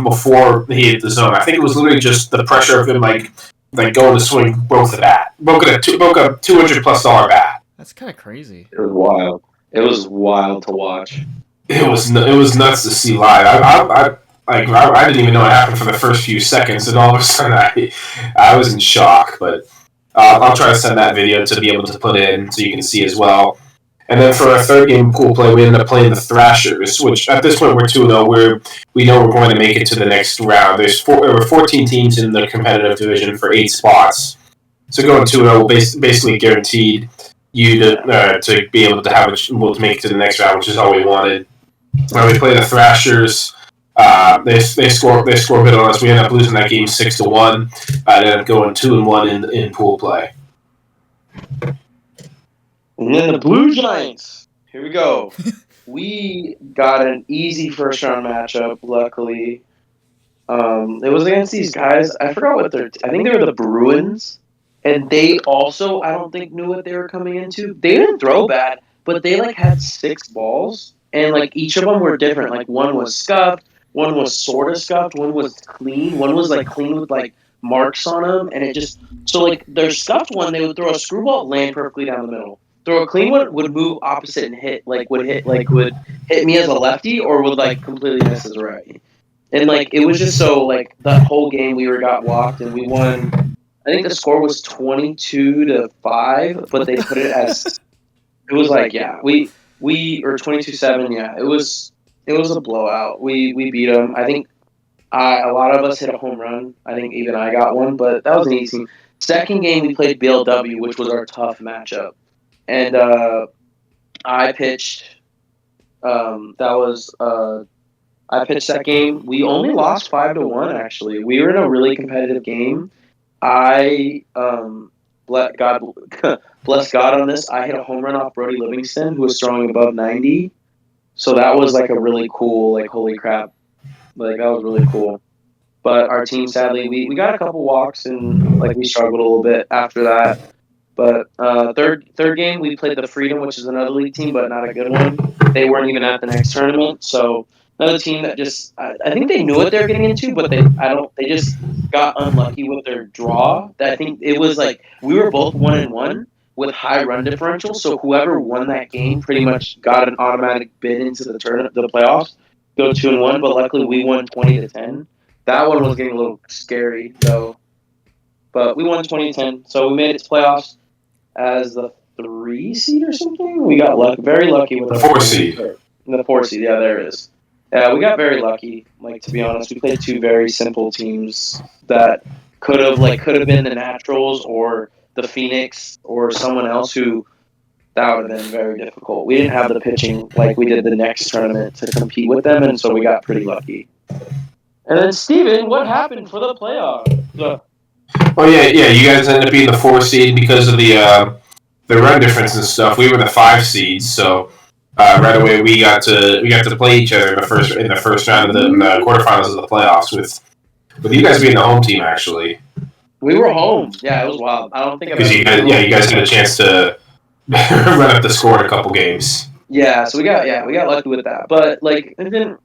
before he hit the zone. I think it was literally just the pressure of him like like going to swing, broke the bat, broke a $200+ bat. That's kind of crazy. It was wild. It was wild to watch. It was nuts to see live. I didn't even know it happened for the first few seconds, and all of a sudden I was in shock. But I'll try to send that video to be able to put in so you can see as well. And then for our third game pool play, we ended up playing the Thrashers, which at this point we're 2-0. We know we're going to make it to the next round. There were 14 teams in the competitive division for 8 spots. So going 2-0 basically guaranteed you to be able to make it to the next round, which is all we wanted. When we play the Thrashers, they score a bit on us. We end up losing that game 6-1. I ended up going 2-1 in pool play. And then the Blue Giants. Here we go. We got an easy first round matchup, luckily. It was against these guys. I forgot what I think they were the Bruins. And they also, I don't think, knew what they were coming into. They didn't throw bad, but they like had 6 balls. And like each of them were different. Like one was scuffed, one was sort of scuffed, one was clean, one was like clean with like marks on them. And it just, so like their scuffed one, they would throw a screwball, land perfectly down the middle. Throw a clean one, would move opposite and would hit me as a lefty or would like completely miss as a righty. And like it was just so like the whole game we got walked and we won. I think the score was 22-5, but they put it as it was like we or 22-7. Yeah, it was a blowout. We beat them. I think a lot of us hit a home run. I think even I got one, but that was an easy. Second game we played BLW, which was our tough matchup, and I pitched. I pitched that game. We only lost 5-1. Actually, we were in a really competitive game. I bless God on this. I hit a home run off Brody Livingston, who was throwing above 90. So that was like a really cool, like holy crap, like that was really cool. But our team, sadly, we got a couple walks and like we struggled a little bit after that. But third game we played the Freedom, which is another league team, but not a good one. They weren't even at the next tournament, so another team that just I think they knew what they were getting into, but they just got unlucky with their draw. I think it was like we were both 1-1 with high run differential, so whoever won that game pretty much got an automatic bid into the tournament, the playoffs, go 2-1. But luckily we won 20-10. That one was getting a little scary though, but we won 20-10, so we made it to playoffs as the 3 seed or something. We got very lucky with the 4 seed. The 4 seed, yeah, there it is. Yeah, we got very lucky. Like, to be honest, we played 2 very simple teams that could have been the Naturals or the Phoenix or someone else who that would have been very difficult. We didn't have the pitching like we did the next tournament to compete with them, and so we got pretty lucky. And then Steven, what happened for the playoff? Oh yeah. You guys ended up being the 4 seed because of the run difference and stuff. We were the 5 seeds, so right away we got to play each other in the first round of the quarterfinals of the playoffs with you guys being the home team actually. We were home. Yeah, it was wild. I don't think because you guys had a chance to run up the score in a couple games. Yeah, so we got lucky with that, but like it didn't.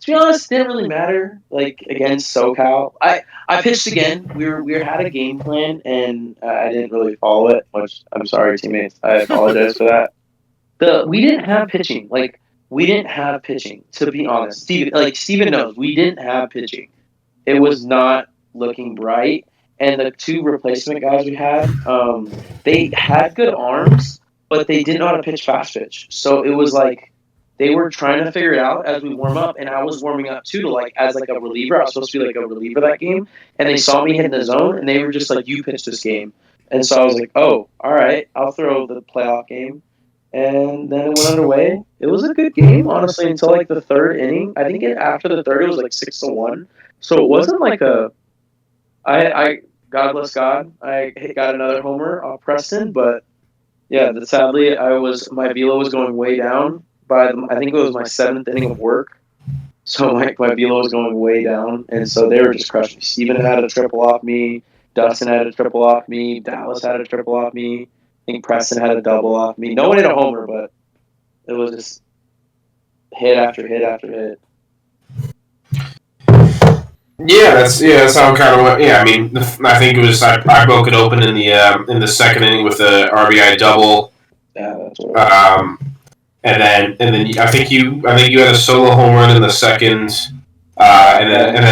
To be honest, it didn't really matter. Like against SoCal, I pitched again. We had a game plan, and I didn't really follow it. Which I'm sorry, teammates. I apologize for that. We didn't have pitching. Like we didn't have pitching. To be honest, Steven knows we didn't have pitching. It was not looking bright, and the 2 replacement guys we had, they had good arms, but they didn't know how to pitch fast pitch. So it was like. They were trying to figure it out as we warm up, and I was warming up too to as a reliever. I was supposed to be like a reliever that game, and they saw me hitting the zone, and they were just like, "You pitch this game," and so I was like, "Oh, all right, I'll throw the playoff game," and then it went underway. It was a good game, honestly, until like the 3rd inning. I think after the 3rd, it was like 6-1, so it wasn't like a. I God bless God, I got another homer off Preston, but yeah, sadly, my velo was going way down. I think it was my 7th inning of work, so my velo was going way down, and so they were just crushing me. Steven had a triple off me, Dustin had a triple off me, Dallas had a triple off me, I think Preston had a double off me. No one hit a homer, but it was just hit after hit after hit. That's how it kind of went. Yeah, I mean, I think it was I broke it open in the second inning with a RBI double. Yeah, that's right. And then I think you had a solo home run in the second, and then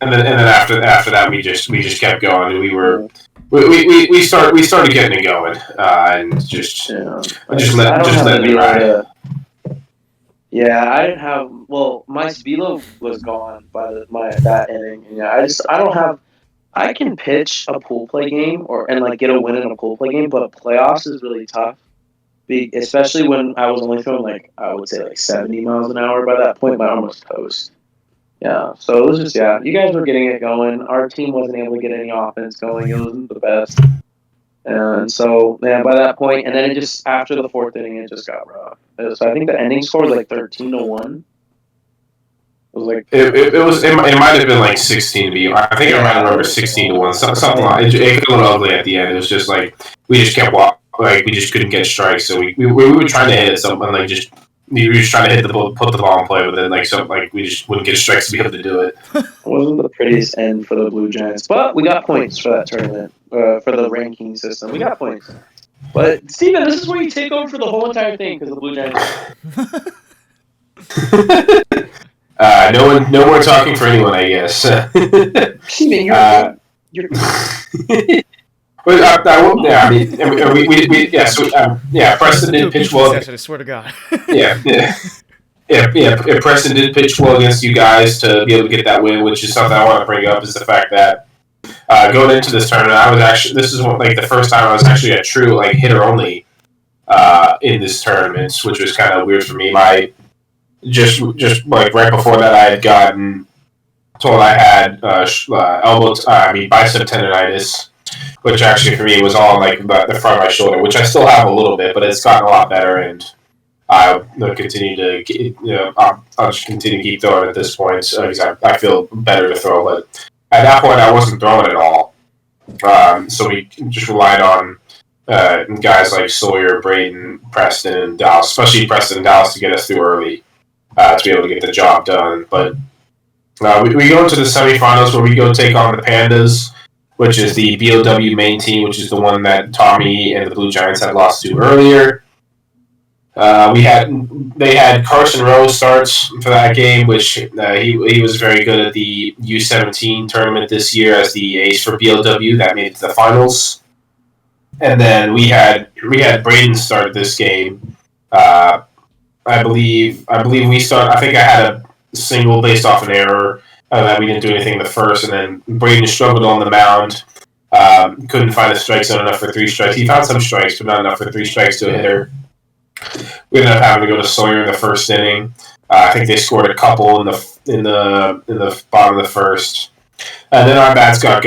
after that we just kept going. We started getting it going, and just letting it ride. I didn't have. Well, my velo was gone by that inning. And I don't have. I can pitch a pool play game and like get a win in a pool play game, but playoffs is really tough. Especially when I was only throwing like I would say like 70 miles an hour by that point. My arm was toast. Yeah, so it was just you guys were getting it going. Our team wasn't able to get any offense going. It wasn't the best. And so, by that point, and then it just after the fourth inning, it just got rough. So I think the ending score was like 13-1. It was like it might have been like 16 to be. I think I might remember 16-1. Something like it got a little ugly at the end. It was just like we just kept walking. Like we just couldn't get strikes, so we were trying to hit it. Something like just we were just trying to hit the ball, put the ball in play, but then like we just wouldn't get strikes to be able to do it. It wasn't the prettiest end for the Blue Giants, but we got points for that tournament for the ranking system. We got points. But Steven, this is where you take over for the whole entire thing because the Blue Giants. No more talking for anyone, I guess. Steven, you're Preston did pitch well. I swear to God. Preston did pitch well against you guys to be able to get that win, which is something I want to bring up. Is the fact that going into this tournament, this is the first time I was actually a true hitter only in this tournament, which was kind of weird for me. Just right before that, I had gotten told I had bicep tendonitis, which actually for me was all the front of my shoulder, which I still have a little bit, but it's gotten a lot better, and I'll continue to I'll just continue to keep throwing at this point because I feel better to throw. But at that point, I wasn't throwing at all, so we just relied on guys like Sawyer, Braden, Preston, and Dallas, especially Preston and Dallas, to get us through early to be able to get the job done. But we go into the semifinals where we go take on the Pandas, which is the BOW main team, which is the one that Tommy and the Blue Giants had lost to earlier. They had Carson Rose starts for that game, which he was very good at the U17 tournament this year as the ace for BLW that made it to the finals. And then we had Braden start this game. I believe we start. I think I had a single based off an error that we didn't do anything in the first, and then Braden struggled on the mound. Couldn't find the strike zone enough for 3 strikes. He found some strikes, but not enough for 3 strikes to a hitter. We ended up having to go to Sawyer in the first inning. I think they scored a couple in the bottom of the first. And then our bats got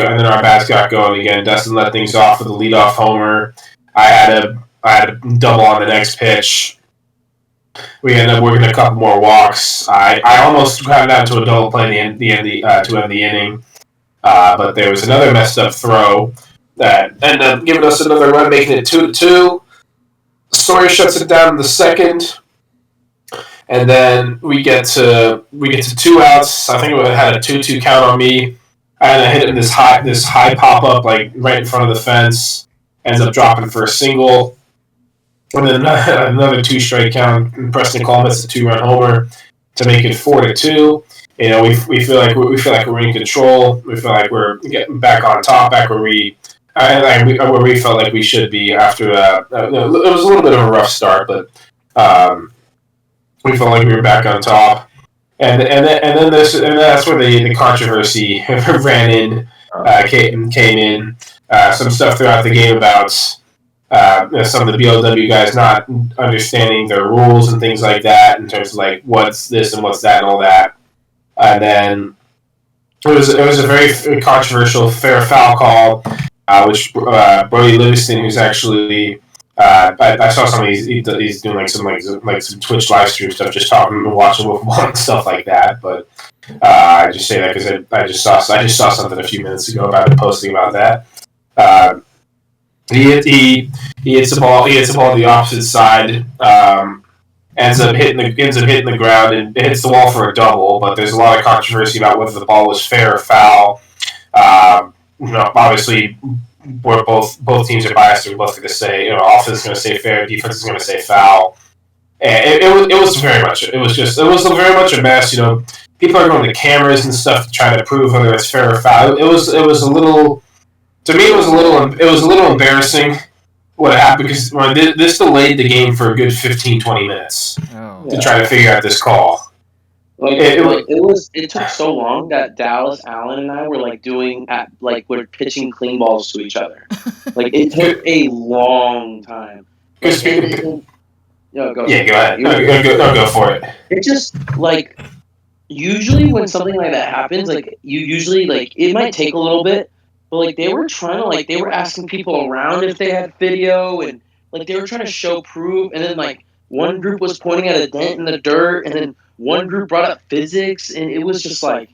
going again. Dustin let things off with a leadoff homer. I had a double on the next pitch. We ended up working a couple more walks. I almost got down to a double play to end the inning, but there was another messed up throw that ended up giving us another run, making it 2-2. Sawyer shuts it down in the second, and then we get to 2 outs. I think it had a 2-2 count on me. I had to hit it in this high pop up right in front of the fence. Ends up dropping for a single. And then another 2-strike count. And Preston Coleman's a 2-run homer to make it 4-2. We feel like we're in control. We feel like we're getting back on top, back where we felt like we should be after that. It was a little bit of a rough start, but we felt like we were back on top. And then that's where the controversy ran in, came in. Some stuff throughout the game about some of the BLW guys not understanding their rules and things like that in terms of what's this and what's that and all that. And then it was a very controversial fair foul call, which Brody Livingston, who's actually I saw something he's doing some Twitch live stream stuff, just talking and watching Wolfball and stuff like that. But I just say that because I just saw something a few minutes ago about him posting about that. He hits the ball. He hits the ball to the opposite side. ends up hitting the ground and hits the wall for a double. But there's a lot of controversy about whether the ball was fair or foul. Obviously, where both teams are biased, they're both going to say, offense is going to say fair, defense is going to say foul. And it was very much very much a mess. People are going to cameras and stuff to try to prove whether it's fair or foul. It was a little, to me, it was a little embarrassing what happened, because this delayed the game for a good 15-20 minutes to try to figure out this call. It took so long that Dallas Allen and I were we're pitching clean balls to each other. It took a long time. Go ahead. Go for it. It just usually when something like that happens, you usually it might take a little bit, but they were trying to they were asking people around if they had video, and they were trying to show proof, and then one group was pointing at a dent in the dirt, and then one group brought up physics, and it was just legit,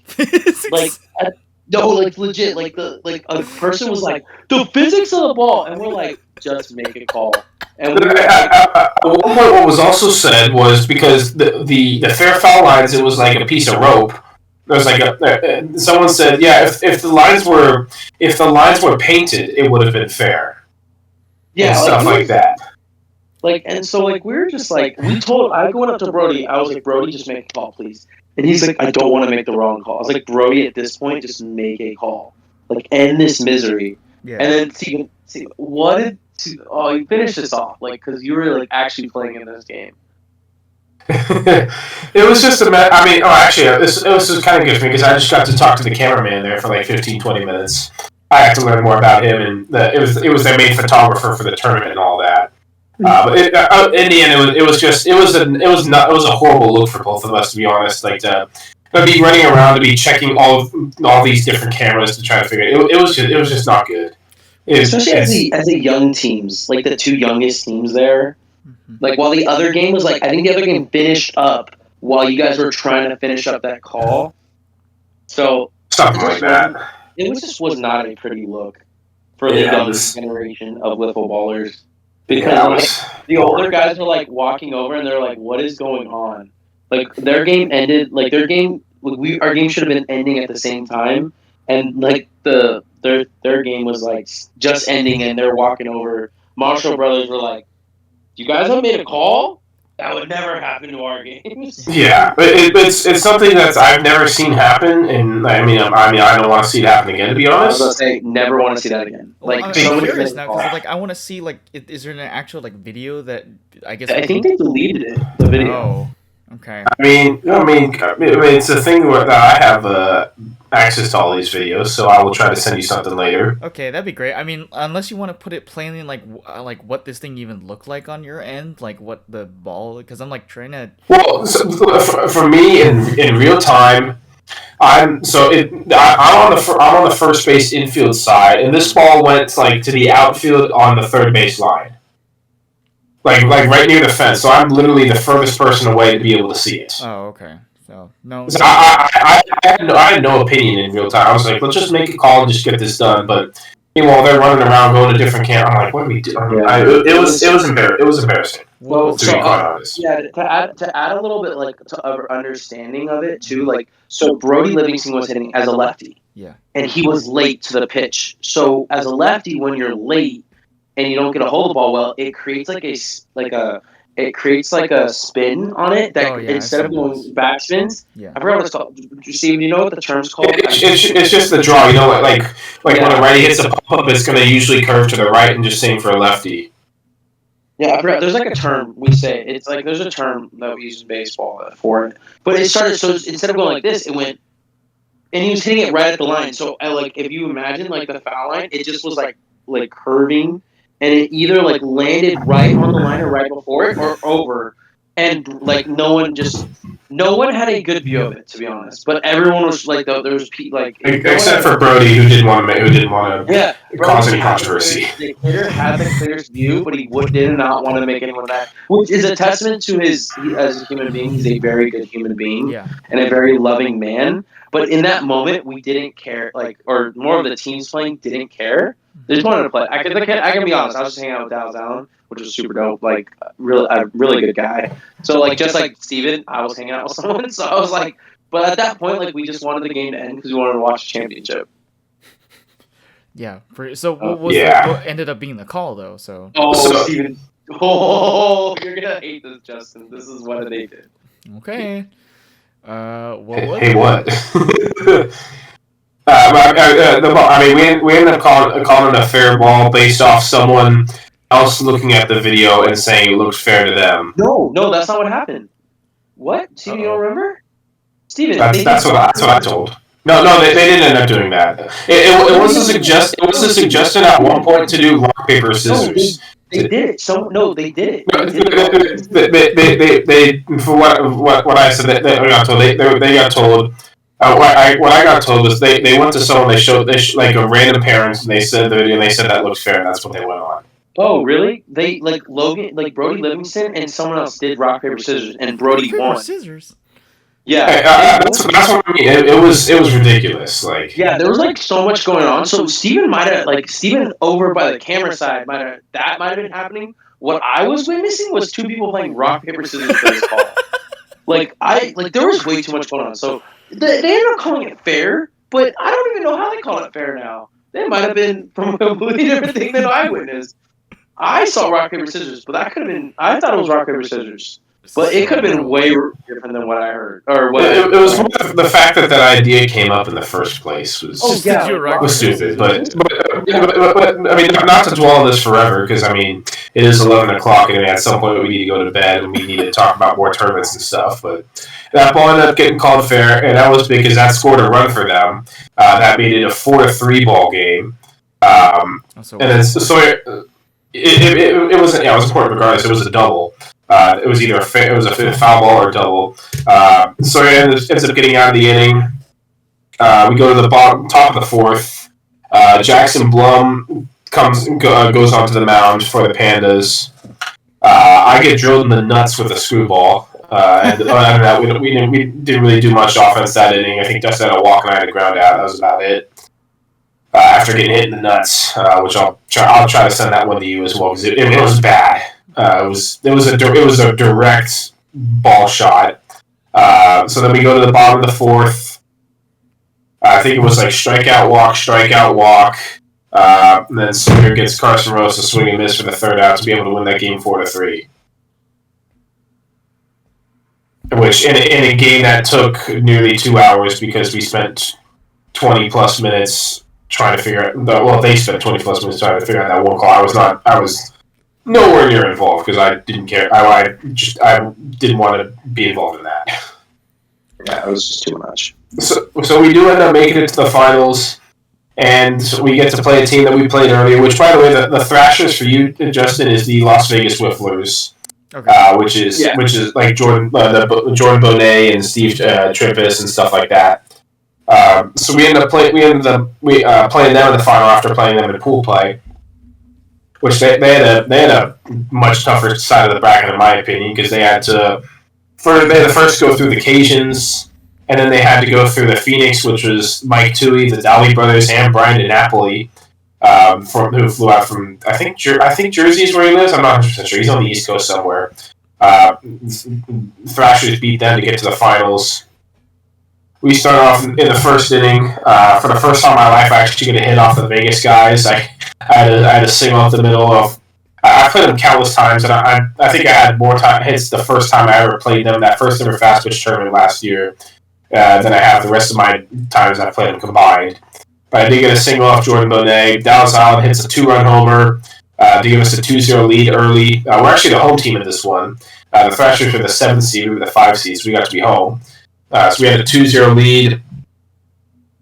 a person was the physics of the ball, and we're just make a call. And at one point, what was also said was, because the fair foul lines, it was like a piece of rope. There was someone said, yeah, if the lines were painted, it would have been fair. Yeah, and stuff like that. And so we were just I went up to Brody. I was like, Brody, just make a call, please. And he's like, I don't want to make the wrong call. I was like, Brody, at this point, just make a call. End this misery. Yeah. And then see you finished this off, because you were actually playing in this game. It was just it was just kind of good for me, because I just got to talk to the cameraman there for 15-20 minutes. I had to learn more about him, and it was their main photographer for the tournament and all that. But in the end, it was a horrible look for both of us, to be honest. To be running around, to be checking all these different cameras to try to figure it. It was just not good. Especially as the young teams, the two youngest teams there. While the other game was I think the other game finished up while you guys were trying to finish up that call. So something like that. It was not a pretty look for the young generation of wiffle ballers. Because the older guys were walking over, and they're what is going on? Their game ended. Our game should have been ending at the same time, and their game was just ending, and they're walking over. Marshall brothers were you guys have made a call? That would never happen to our games. Yeah, but it's something that I've never seen happen, and I don't want to see it happen again, to be honest. I was gonna say, never want to see that again. I'm curious now, because I want to see is there an actual video that I guess I think they deleted it, the video. Oh, okay. It's a thing that I have access to all these videos, so I will try to send you something later. Okay, that'd be great. Unless you want to put it plainly, what this thing even looked like on your end, what the ball, because I'm trying to. Well, for me in real time, I'm on the first base infield side, and this ball went to the outfield on the third base line, right near the fence. So I'm literally the furthest person away to be able to see it. Oh, okay. So no. So I had no opinion in real time. I was let's just make a call and just get this done. But meanwhile, they're running around going to different camps. I'm what are we doing? Yeah. It was embarrassing. Well, to be quite honest. Yeah, to add a little bit to our understanding of it too. So Brody Livingston was hitting as a lefty. Yeah. And he was late to the pitch. So as a lefty, when you're late and you don't get a hold of the ball well, it creates a spin on it that instead of going back spins. Yeah. I forgot what it's called. Steve, you know what the term's called? It's just the draw. When a righty hits a pop up, it's going to usually curve to the right and just same for a lefty. Yeah, I forgot. There's a term we say. It's there's a term that we use in baseball for it. But it started, so instead of going like this, it went, and he was hitting it right at the line. So if you imagine the foul line, it just was curving. And it either landed right on the line or right before it or over, and no one had a good view of it, to be honest. But everyone was there was except for Brody, who didn't want to cause any controversy. The hitter had the clearest view, but he did not want to make anyone mad, which is a testament to as a human being. He's a very good human being and a very loving man. But in that moment, we didn't care, or more of the teams playing didn't care. They just wanted to play. I can be honest. I was just hanging out with Dallas Allen. which was super dope. Like, a really good guy. So, like, just like Steven, I was hanging out with someone. So I was like, but at that point, like, we just wanted the game to end because we wanted to watch the championship. Yeah. So what what ended up being the call though? So. Steven. Oh, you're gonna hate this, Justin. This is what they did. Okay. Hey, what? We ended up calling it a fair ball based off someone else looking at the video and saying it looked fair to them. No, that's not what happened. What? Steven, you don't remember? Steven, that's what I told. No, they didn't end up doing that. It was a suggestion. It was a suggestion at one point to do rock paper scissors. They did it. They did it. They for what I said, they got told. They got told. What I got told was they went to someone. They showed like a random parents, and they said the video. And they said that looks fair. And that's what they went on. Oh, really? They like Brody Livingston, and someone else did rock paper scissors, and Brody won. Scissors. Yeah, that's what I mean. It was ridiculous. Like, yeah, there was like so much going on. So Steven over by the camera side might have been happening. What I was witnessing was two people playing rock paper scissors for this call. There was way too much going on. So they ended up calling it fair, but I don't even know how they call it fair now. They might have been from a completely different thing than I witnessed. I saw rock paper scissors, but that could have been. I thought it was rock paper scissors. But it could have been way different than what I heard. Or what it was the fact that idea came up in the first place was stupid. But I mean, not to dwell on this forever, because I mean, it is 11 o'clock, and at some point we need to go to bed, and we need to talk about more tournaments and stuff. But that ball ended up getting called fair, and that was because that scored a run for them. That made it a 4-3 ball game. And then it wasn't. Yeah, it was important regardless. It was a double. It was either a foul ball or a double. So it ends up getting out of the inning. We go to the top of the fourth. Jackson Blum goes onto the mound for the Pandas. I get drilled in the nuts with a screwball. And other than that, we didn't really do much offense that inning. I think just had a walk and I had a ground out. That was about it. After getting hit in the nuts, which I'll try to send that one to you as well, because it was bad. It was a direct ball shot. So then we go to the bottom of the fourth. I think it was like strikeout, walk. And then Sawyer gets Carson Rose to swing and miss for the third out to be able to win that game 4-3. Which in a game that took nearly 2 hours, because we spent 20 plus minutes trying to figure out. They spent 20 plus minutes trying to figure out that one call. I was nowhere near involved because I didn't care. I didn't want to be involved in that. Yeah, it was just too much. So we do end up making it to the finals, and we get to play a team that we played earlier. Which, by the way, the Thrashers for you, Justin, is the Las Vegas Whifflers, which is like Jordan Bonet and Steve Trippis and stuff like that. So we ended up playing them in the final after playing them in pool play. Which they had a much tougher side of the bracket, in my opinion, because they had to first go through the Cajuns, and then they had to go through the Phoenix, which was Mike Toohey, the Dowley brothers, and Brian DiNapoli, who flew out from I think Jersey is where he lives. I'm not 100% sure. He's on the East Coast somewhere. Thrashers beat them to get to the finals. We start off in the first inning. For the first time in my life, I actually get a hit off the Vegas guys. I had a single up the middle of. I played them countless times, and I think I had more hits the first time I ever played them. That first ever fast pitch tournament last year, than I have the rest of my times I played them combined. But I did get a single off Jordan Bonet. Dallas Allen hits a 2-run homer to give us a 2-0 lead early. We're actually the home team in this one. The Thrashers were the 7th seed, we were the 5 seed, so we got to be home. So we had a 2-0 lead.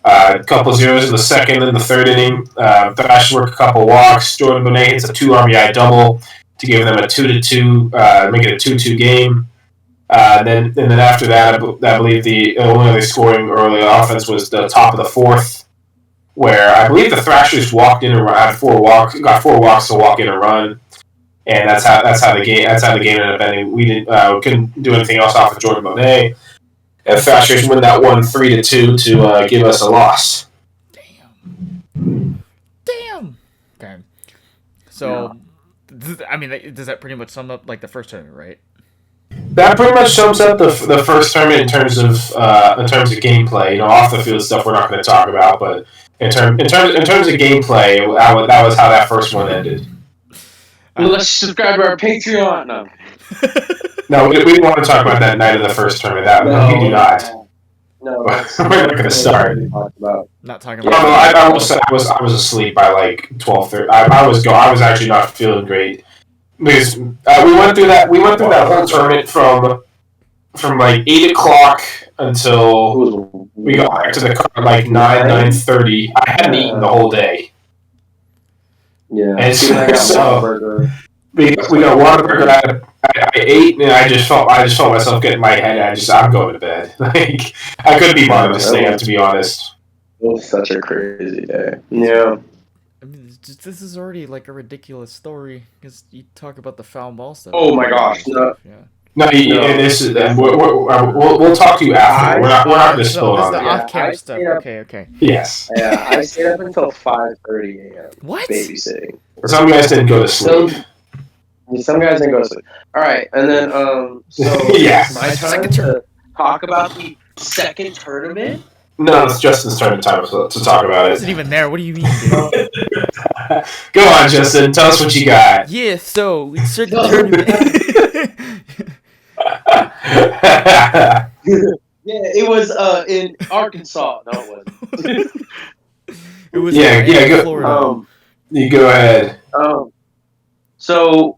A couple zeros in the second and the third inning. Thrashers work a couple walks. Jordan Bonet hits a 2 RBI double to give them a 2-2, make it a 2-2 game. Then after that, I believe the only other scoring early offense was the top of the fourth, where I believe the Thrashers walked in and got 4 walks to walk in and run, and that's how the game ended up ending. We couldn't do anything else off of Jordan Bonet. And Thrashers win that one 3-2 to give us a loss. Damn. Okay. So I mean, does that pretty much sum up like the first tournament, right? That pretty much sums up the first tournament in terms of gameplay. Off the field stuff we're not going to talk about, but in terms of gameplay, that was how that first one ended. Well, let's subscribe to our Patreon. No. No, we don't want to talk about that night of the first tournament. We do not. No, we're not going to start. Not talking Yeah, about. I was asleep by like 12:30. I was actually not feeling great because we went through that whole tournament from like 8 o'clock until we got back to the car at like 9:30. I hadn't eaten the whole day. Yeah, and so we got Whataburger. I ate and I just felt myself getting my head. I'm going to bed. Like I couldn't be bothered to stay up, to be honest. It was such a crazy day. Yeah. I mean, this is already like a ridiculous story because you talk about the foul ball stuff. Oh my gosh! No. This is we'll talk to you after. We're not going to spill on that. that. Off-camera stuff. Okay. Yes. Yeah, I stayed up until 5:30 a.m. What? Babysitting. Some guys didn't go to sleep. Some guys didn't go to sleep. All right, and then so yeah. My turn to talk about the second tournament. No, it's Justin's turn to talk about it. Wasn't even there. What do you mean, dude? Go on, Justin. Tell us what you got. Yeah, so we started the tournament. Yeah, it was in Arkansas. No, it wasn't. It was go, Florida. You go ahead. So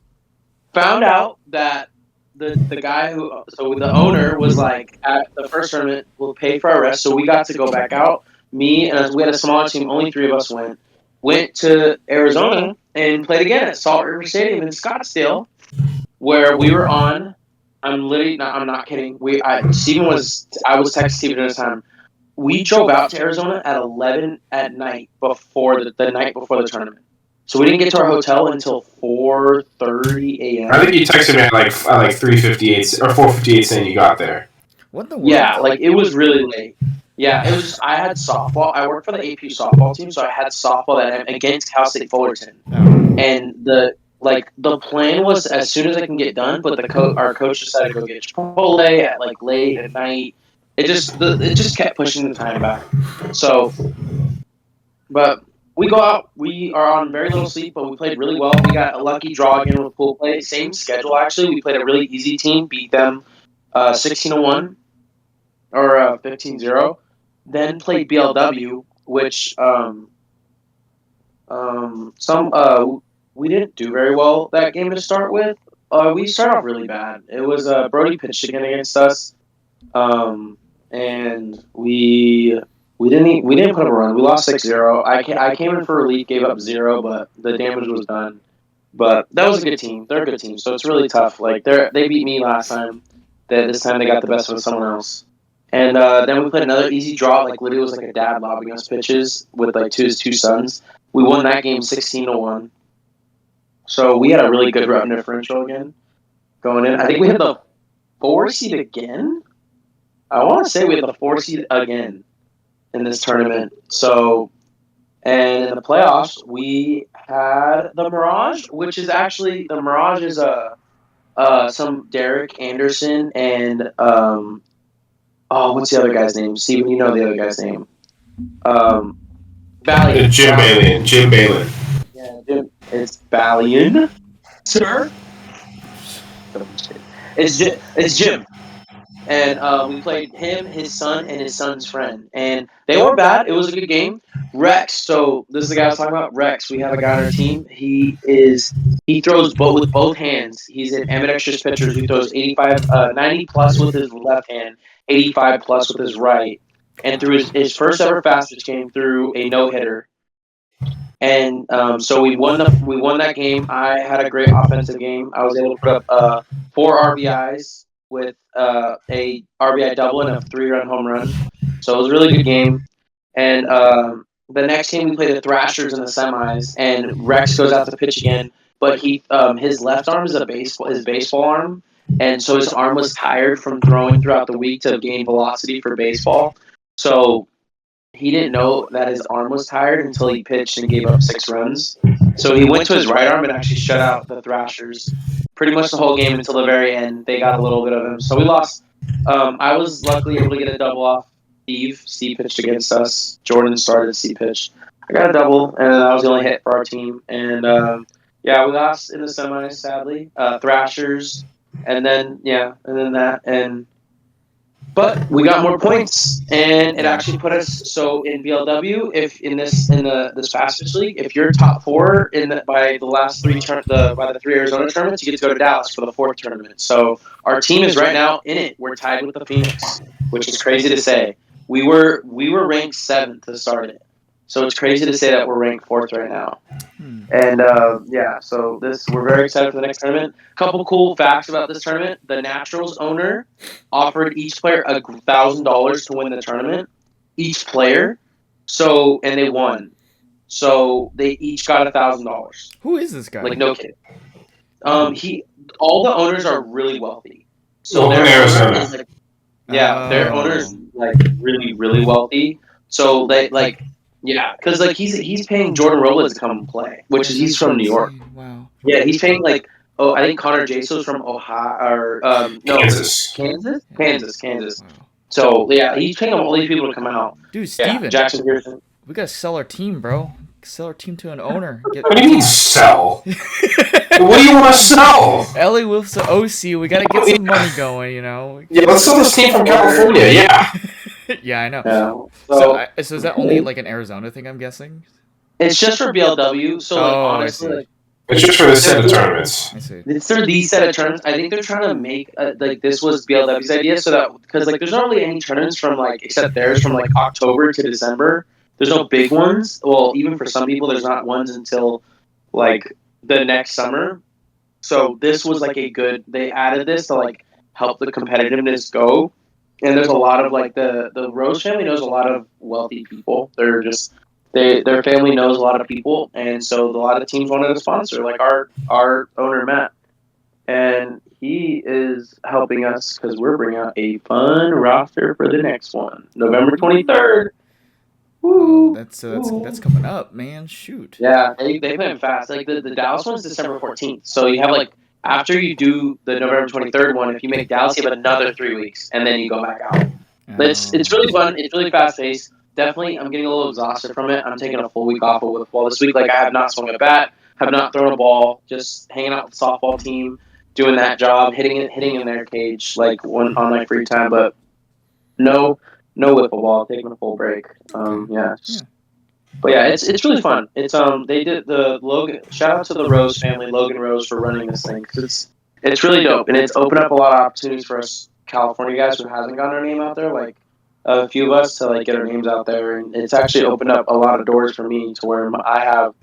found out that the guy the owner was like at the first tournament will pay for our rest, so we got to go back out. Me and we had a smaller team, only 3 of us went to Arizona and played again at Salt River Stadium in Scottsdale, where we were on. I'm not kidding. I was texting Steven at the time. We drove out to Arizona at 11 at night before the night before the tournament. So we didn't get to our hotel until 4:30 a.m. I think you texted me at like 3:58 or 4:58 saying you got there. What the world? Yeah, like it was really late. Yeah, it was. I had softball. I worked for the AP softball team, so I had softball that night against Cal State Fullerton. And the plan was as soon as I can get done, but our coach decided to go get Chipotle at like late at night. It just kept pushing the time back. So, but we go out. We are on very little sleep, but we played really well. We got a lucky draw again with pool play. Same schedule actually. We played a really easy team, beat them 16-1 or 15-0. Then played BLW, which we didn't do very well that game to start with. We started off really bad. It was Brody pitched again against us, and we didn't put up a run. We lost 6-0. I came in for relief, gave up 0, but the damage was done. But that was a good team. They're a good team, so it's really tough. Like they beat me last time. This time they got the best of someone else. And then we played another easy draw. Like literally, it was like a dad lobbing us pitches with like his 2 sons. We won that game 16-1. So we had a really good run differential again going in. I think we had the 4 seed again. I want to say we had the 4 seed again in this tournament. So, and in the playoffs, we had the Mirage, which is actually the Mirage is some Derek Anderson and what's the other guy's name? Steven, you know the other guy's name. Valiant. Jim Balin. Yeah, Jim. It's Valiant, sir. It's Jim. And we played him, his son, and his son's friend. And they weren't bad. It was a good game. Rex, so this is the guy I was talking about. Rex, we have a guy on our team. He throws with both hands. He's an ambidextrous pitcher who throws 90 plus with his left hand, 85 plus with his right. And through his first ever fastest game through a no-hitter. And so we won that game. I had a great offensive game. I was able to put up 4 RBIs with a RBI double and a 3-run home run. So it was a really good game. And the next game we played the Thrashers in the semis, and Rex goes out to pitch again, but his left arm is his baseball arm, and so his arm was tired from throwing throughout the week to gain velocity for baseball. So he didn't know that his arm was tired until he pitched and gave up 6 runs. So he went to his right arm and actually shut out the Thrashers pretty much the whole game until the very end. They got a little bit of him. So we lost. I was luckily able to get a double off Steve. Steve pitched against us. Jordan started, Steve pitched. I got a double, and that was the only hit for our team. And we lost in the semis, sadly. Thrashers, and then that. But we got more points, and it actually put us in BLW. If in this fast pitch league, if you're top four by the three Arizona tournaments, you get to go to Dallas for the fourth tournament. So our team is right now in it. We're tied with the Phoenix, which is crazy to say. We were ranked 7th to start it, so it's crazy to say that we're ranked 4th right now. And so we're very excited for the next tournament. Couple cool facts about this tournament: the Naturals owner offered each player $1,000 to win the tournament. Each player, and they won. So they each got $1,000. Who is this guy? Like no kidding. All the owners are really wealthy. So their owner is their owner's like really really wealthy. So they because he's paying Jordan Rowland to come play, he's from New York. Wow. Yeah, he's paying I think Connor Jaso's from Ohio or Kansas. Kansas. Wow. So he's paying all these people to come out. Dude, Steven. Jackson Pearson. We gotta sell our team, bro. Sell our team to an owner. What do you mean sell? What do you want to sell? LA Wolves to OC. We gotta get some money going, Yeah, let's sell this team from California. Yeah. Yeah, I know. So is that only like an Arizona thing? I'm guessing. It's just for BLW. So honestly, it's just for this set of tournaments. I see. It's for these set of tournaments. I think they're trying to make this was BLW's idea, so that because there's not really any tournaments from except theirs from October to December. There's no big ones. Well, even for some people, there's not ones until the next summer. So this was they added this to help the competitiveness go. And there's a lot of the Rose family knows a lot of wealthy people. They're just their family knows a lot of people, and so a lot of teams wanted to sponsor, like our owner Matt, and he is helping us because we're bringing out a fun roster for the next one, November 23rd. Oh, that's coming up, man. Shoot. Yeah, they play them fast. The Dallas one's December 14th, so you have after you do the November 23rd one, if you make Dallas, you have another 3 weeks, and then you go back out. It's really fun. It's really fast paced. Definitely, I'm getting a little exhausted from it. I'm taking a full week off of football this week. I have not swung a bat, have not thrown a ball, just hanging out with the softball team, doing that job, hitting in their cage on my free time, but no whip ball, taking a full break. But it's really fun. It's they did the Logan. Shout out to the Rose family, Logan Rose, for running this thing, because it's really dope, and it's opened up a lot of opportunities for us California guys who hasn't gotten our name out there, a few of us, to get our names out there, and it's actually opened up a lot of doors for me to where I have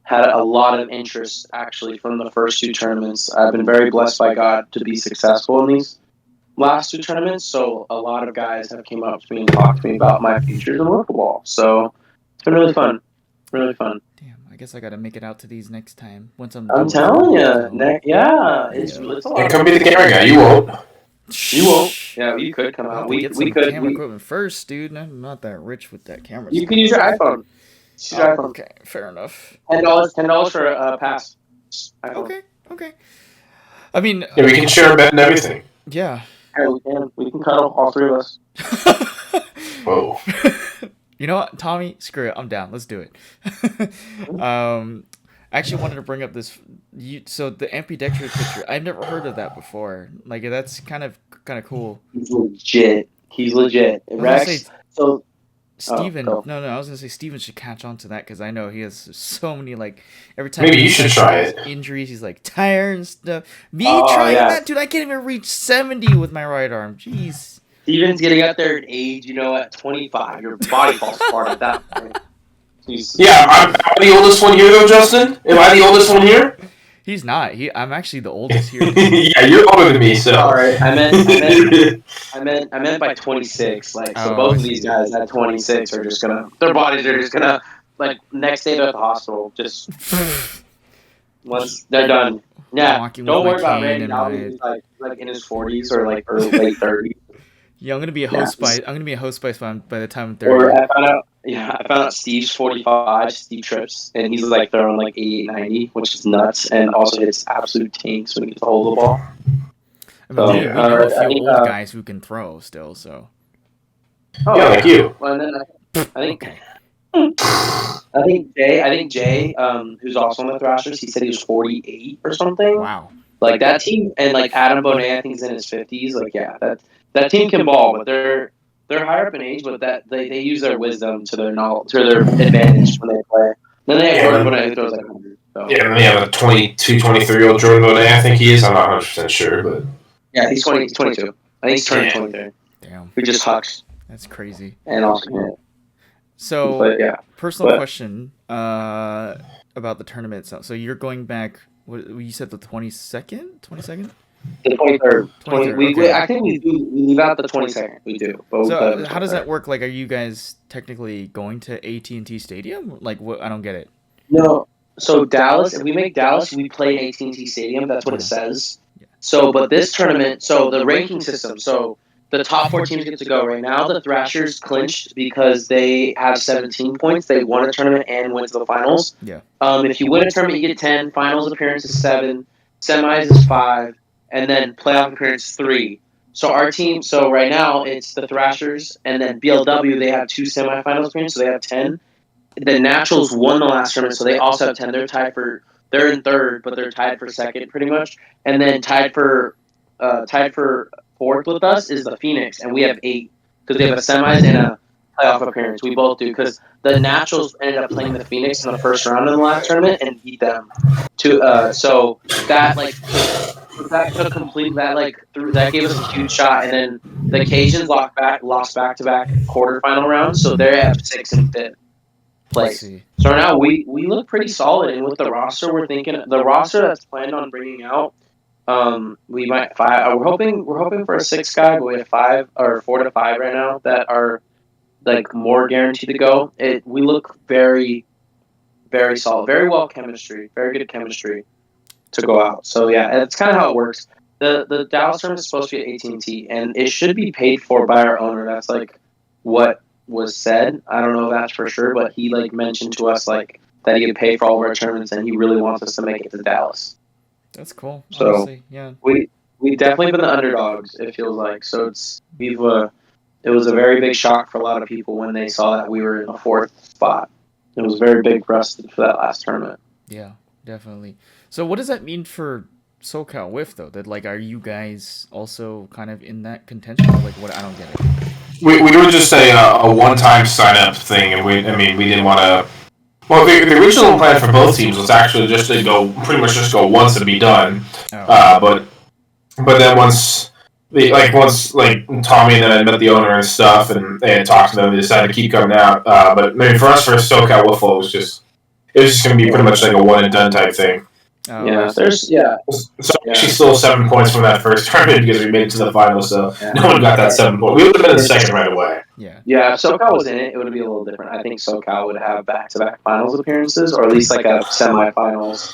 had a lot of interest actually from the first 2 tournaments. I've been very blessed by God to be successful in these last 2 tournaments, so a lot of guys have came up to me and talked to me about my futures in football. So it's been really fun. Really fun. Damn, I guess I gotta make it out to these next time. Once I'm telling you. It's a lot. Come be the camera guy. You won't. You won't. Yeah, you could come out. We could. Camera equipment first, dude. I'm not that rich with that camera. You can use your iPhone. Okay, fair enough. $10 for a pass. Okay. I mean, we can share a bet and everything. Yeah. We can cuddle, all 3 of us. Whoa. You know what, Tommy? Screw it. I'm down. Let's do it. I actually wanted to bring up this. So the ambidextrous picture, I've never heard of that before. That's kind of cool. He's legit. Rex. So Steven, no, I was gonna say Steven should catch on to that because I know he has so many every time. Maybe you should try it. Injuries, he's tired and stuff. Trying that, dude. I can't even reach 70 with my right arm. Jeez. Steven's getting up there in age. At 25, your body falls apart at that point. Yeah, am I the oldest one here though, Justin? Am I the oldest one here? He's not. I'm actually the oldest here. Yeah, you're older than me, so. All right, I meant by 26. So both of these guys at 26 are just their bodies are just gonna next day they're at the hospital. Just once they're done. Yeah, don't worry about Randy. He's in his 40s or early late 30s. Yeah, I'm gonna be a host by the time I'm 30. Yeah, I found out Steve's 45, Steve Trips, and he's like throwing like 88, 90, which is nuts, and also hits absolute tanks when he gets a hold of the ball. I mean, So, we know a I few think, old guys who can throw still. So Like you. well, and then I think okay. I think Jay, who's also on the Thrashers, he said he was 48 or something. Wow. Like that team, and like Adam Bonet, I think he's in his 50s. Like, yeah, that team can ball, but they're higher up in age, but that they use their wisdom to their knowledge, to their advantage when they play. Then they have Jordan Bonet who throws like 100. So. Yeah, and then you have a 22, 23-year-old Jordan Bonet, I think he is. I'm not 100% sure, but... Yeah, he's 20. He's 22. I think he's turning 23. Damn. Who just hucks. That's crazy. And also, yeah. So, But, yeah. personal question about the tournament itself. So you're going back. What you said, the 22nd? 22nd? The 23rd. 23rd. Okay. I think we leave out the 22nd. We do. But So how does that work? Like, are you guys technically going to AT&T Stadium? Like, what? I don't get it. No. So Dallas, if we make Dallas, we play in AT&T Stadium. That's what it says. Yeah. So, but this tournament, so the ranking system, so the top 4 teams get to go. Right now, the Thrashers clinched because they have 17 points. They won a tournament and went to the finals. Yeah. If you win a tournament, you get 10. Finals appearance is 7. Semis is 5. And then playoff appearance 3. So our team, so right now, it's the Thrashers. And then BLW, they have 2 semifinals appearances, so they have 10. The Naturals won the last tournament, so they also have 10. They're in third, but they're tied for second pretty much. And then tied for fourth with us is the Phoenix, and we have 8 because they have a semis and a playoff appearance. We both do because the Naturals ended up playing the Phoenix in the first round in the last tournament and beat them. So that that gave us a huge shot, and then the Cajuns lost back to back quarterfinal rounds, so they're at 6th and 5th place. So now we look pretty solid, and with the roster, we're thinking the roster that's planned on bringing out. We might 5. We're hoping for a 6 guy, but we have 5 or 4 to 5 right now that are like more guaranteed to go. We look very, very solid, very well chemistry, very good chemistry to go out. So yeah, that's kind of how it works. The Dallas tournament is supposed to be at AT&T, and it should be paid for by our owner. That's like what was said. I don't know if that's for sure, but he like mentioned to us like that he could pay for all of our tournaments, and he really wants us to make it to Dallas. That's cool. So honestly, yeah, we've definitely been the underdogs. It feels like so. It was a very big shock for a lot of people when they saw that we were in the 4th spot. It was very big for us for that last tournament. Yeah, definitely. So what does that mean for SoCal Whiff though? That like, are you guys also kind of in that contention? Or, like, what? I don't get it. We were just a one-time sign-up thing, and we didn't want to... Well, the original plan for both teams was actually just to pretty much just go once and be done. But then once Tommy and then I met the owner and stuff and talked to them, they decided to keep coming out. But maybe for us, for SoCal Wiffle, it was just going to be pretty much like a one and done type thing. Oh, yeah, So actually still 7 points from that first tournament because we made it to the final, so no one got that 7 points. We would have been in the second right away. Yeah. Yeah, if SoCal was in it, it would be a little different. I think SoCal would have back-to-back finals appearances, or at least like a semifinals.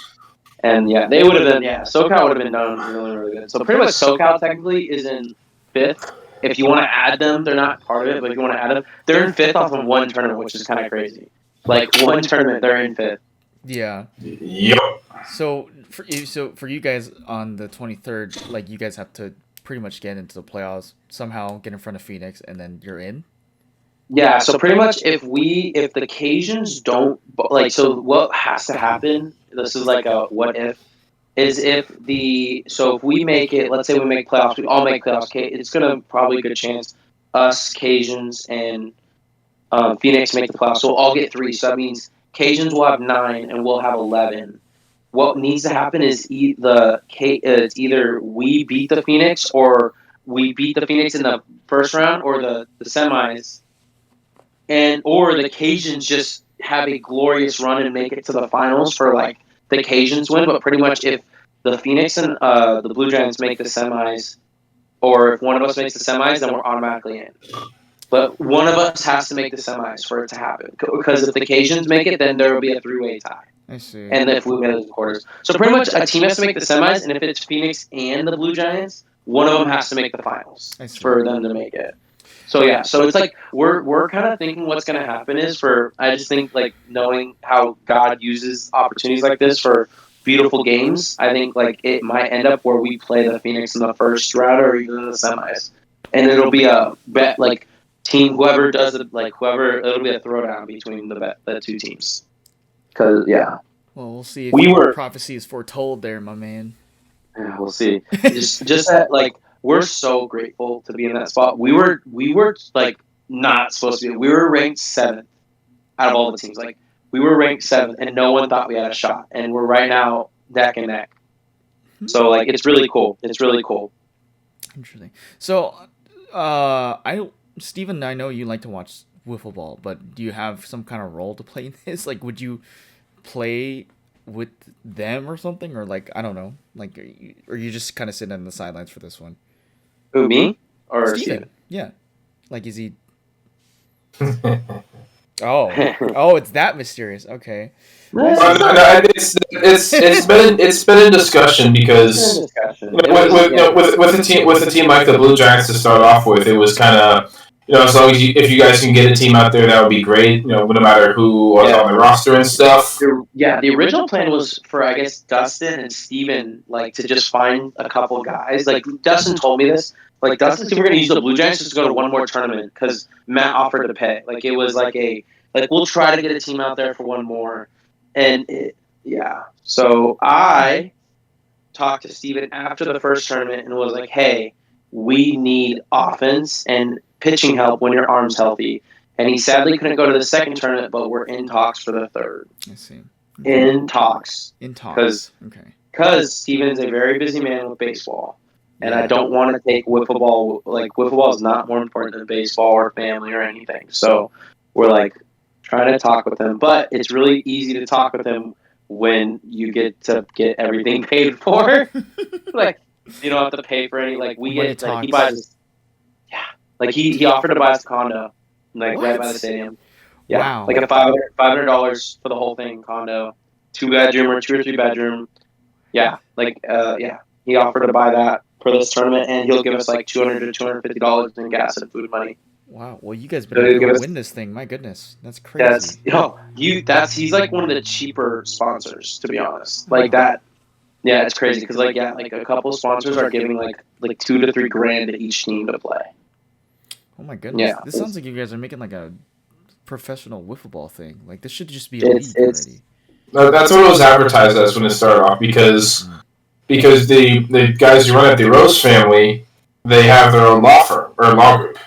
And yeah, they would have been. Yeah, SoCal would have been done really, really good. So pretty much SoCal technically is in 5th. If you want to add them, they're not part of it, but if you want to add them, they're in 5th off of one tournament, which is kind of crazy. Like one tournament, they're in 5th. Yeah. Yep. So for you guys on the 23rd, like you guys have to pretty much get into the playoffs somehow, get in front of Phoenix, and then you're in. Yeah. So pretty much, if the Cajuns don't so what has to happen? This is like a what if. Is if we make it, let's say we make playoffs, we all make playoffs. It's gonna probably a good chance us Cajuns and Phoenix make the playoffs. So we'll all get 3. So that means Cajuns will have 9 and we'll have 11. What needs to happen is it's either we beat the Phoenix or we beat the Phoenix in the first round or the semis, or the Cajuns just have a glorious run and make it to the finals for like the Cajuns win. But pretty much if the Phoenix and the Blue Giants make the semis, or if one of us makes the semis, then we're automatically in. But one of us has to make the semis for it to happen. Because if the Cajuns make it, then there will be a 3-way tie. I see. And if we win the quarters. So pretty much a team has to make the semis, and if it's Phoenix and the Blue Giants, one of them has to make the finals for them to make it. So it's like we're kind of thinking what's going to happen is I just think like knowing how God uses opportunities like this for beautiful games. I think like it might end up where we play the Phoenix in the first round or even in the semis, and it'll be a bet like team whoever does it like whoever it'll be a throwdown between the two teams. Because Well, we'll see if we your were prophecy is foretold there, my man. yeah, we'll see. Just that like we're so grateful to be in that spot. We were like not supposed to be. We were ranked 7th out of all the teams. Like we were ranked 7th, and no one thought we had a shot. And we're right now neck and neck. So like it's really cool. It's really cool. Interesting. So, Steven, I know you like to watch wiffle ball, but do you have some kind of role to play in this? Like, would you play with them or something, or like I don't know, like are you just kind of sitting on the sidelines for this one? Who, me or Steven, Steven? yeah, like is he? Oh, it's that mysterious. Okay. It's been a discussion because with a team like the Blue Giants to start off with, it was kind of as long as if you guys can get a team out there, that would be great. No matter who was on the roster and stuff. The original plan was for I guess Dustin and Steven like to just find a couple guys. Like Dustin told me this. Like Dustin said, we're going to use the Blue Giants just to go to one more tournament because Matt offered to pay. Like it was like we'll try to get a team out there for one more. And so I talked to Steven after the first tournament and was like, hey, we need offense and pitching help when your arm's healthy. And he sadly couldn't go to the second tournament, but we're in talks for the third. I see. Okay. In talks. Okay. Because Steven's a very busy man with baseball. And I don't want to take wiffle ball. Like, wiffle ball is not more important than baseball or family or anything. So we're like trying to talk with him. But it's really easy to talk with him when you get to get everything paid for. Like, you don't have to pay for any. Like, he buys. Yeah. Like, he offered to buy us a condo, like, right by the stadium. Yeah. Wow. Like a $500 for the whole thing, condo. 2-bedroom or 2 or 3 bedroom. Yeah. Like, he offered to buy that for this tournament, and he'll give us like $200 to $250 in gas and food money. Wow. Well, you guys better go win this thing. My goodness, that's crazy. He's like one of the cheaper sponsors, to be honest. Like that. Yeah, it's crazy because like a couple of sponsors are giving like $2,000 to $3,000 to each team to play. Oh my goodness. Yeah, this sounds like you guys are making like a professional wiffle ball thing. Like this should just be a league already. That's what it was advertised as when it started off because the guys who run it, the Rose family, they have their own law firm or law group.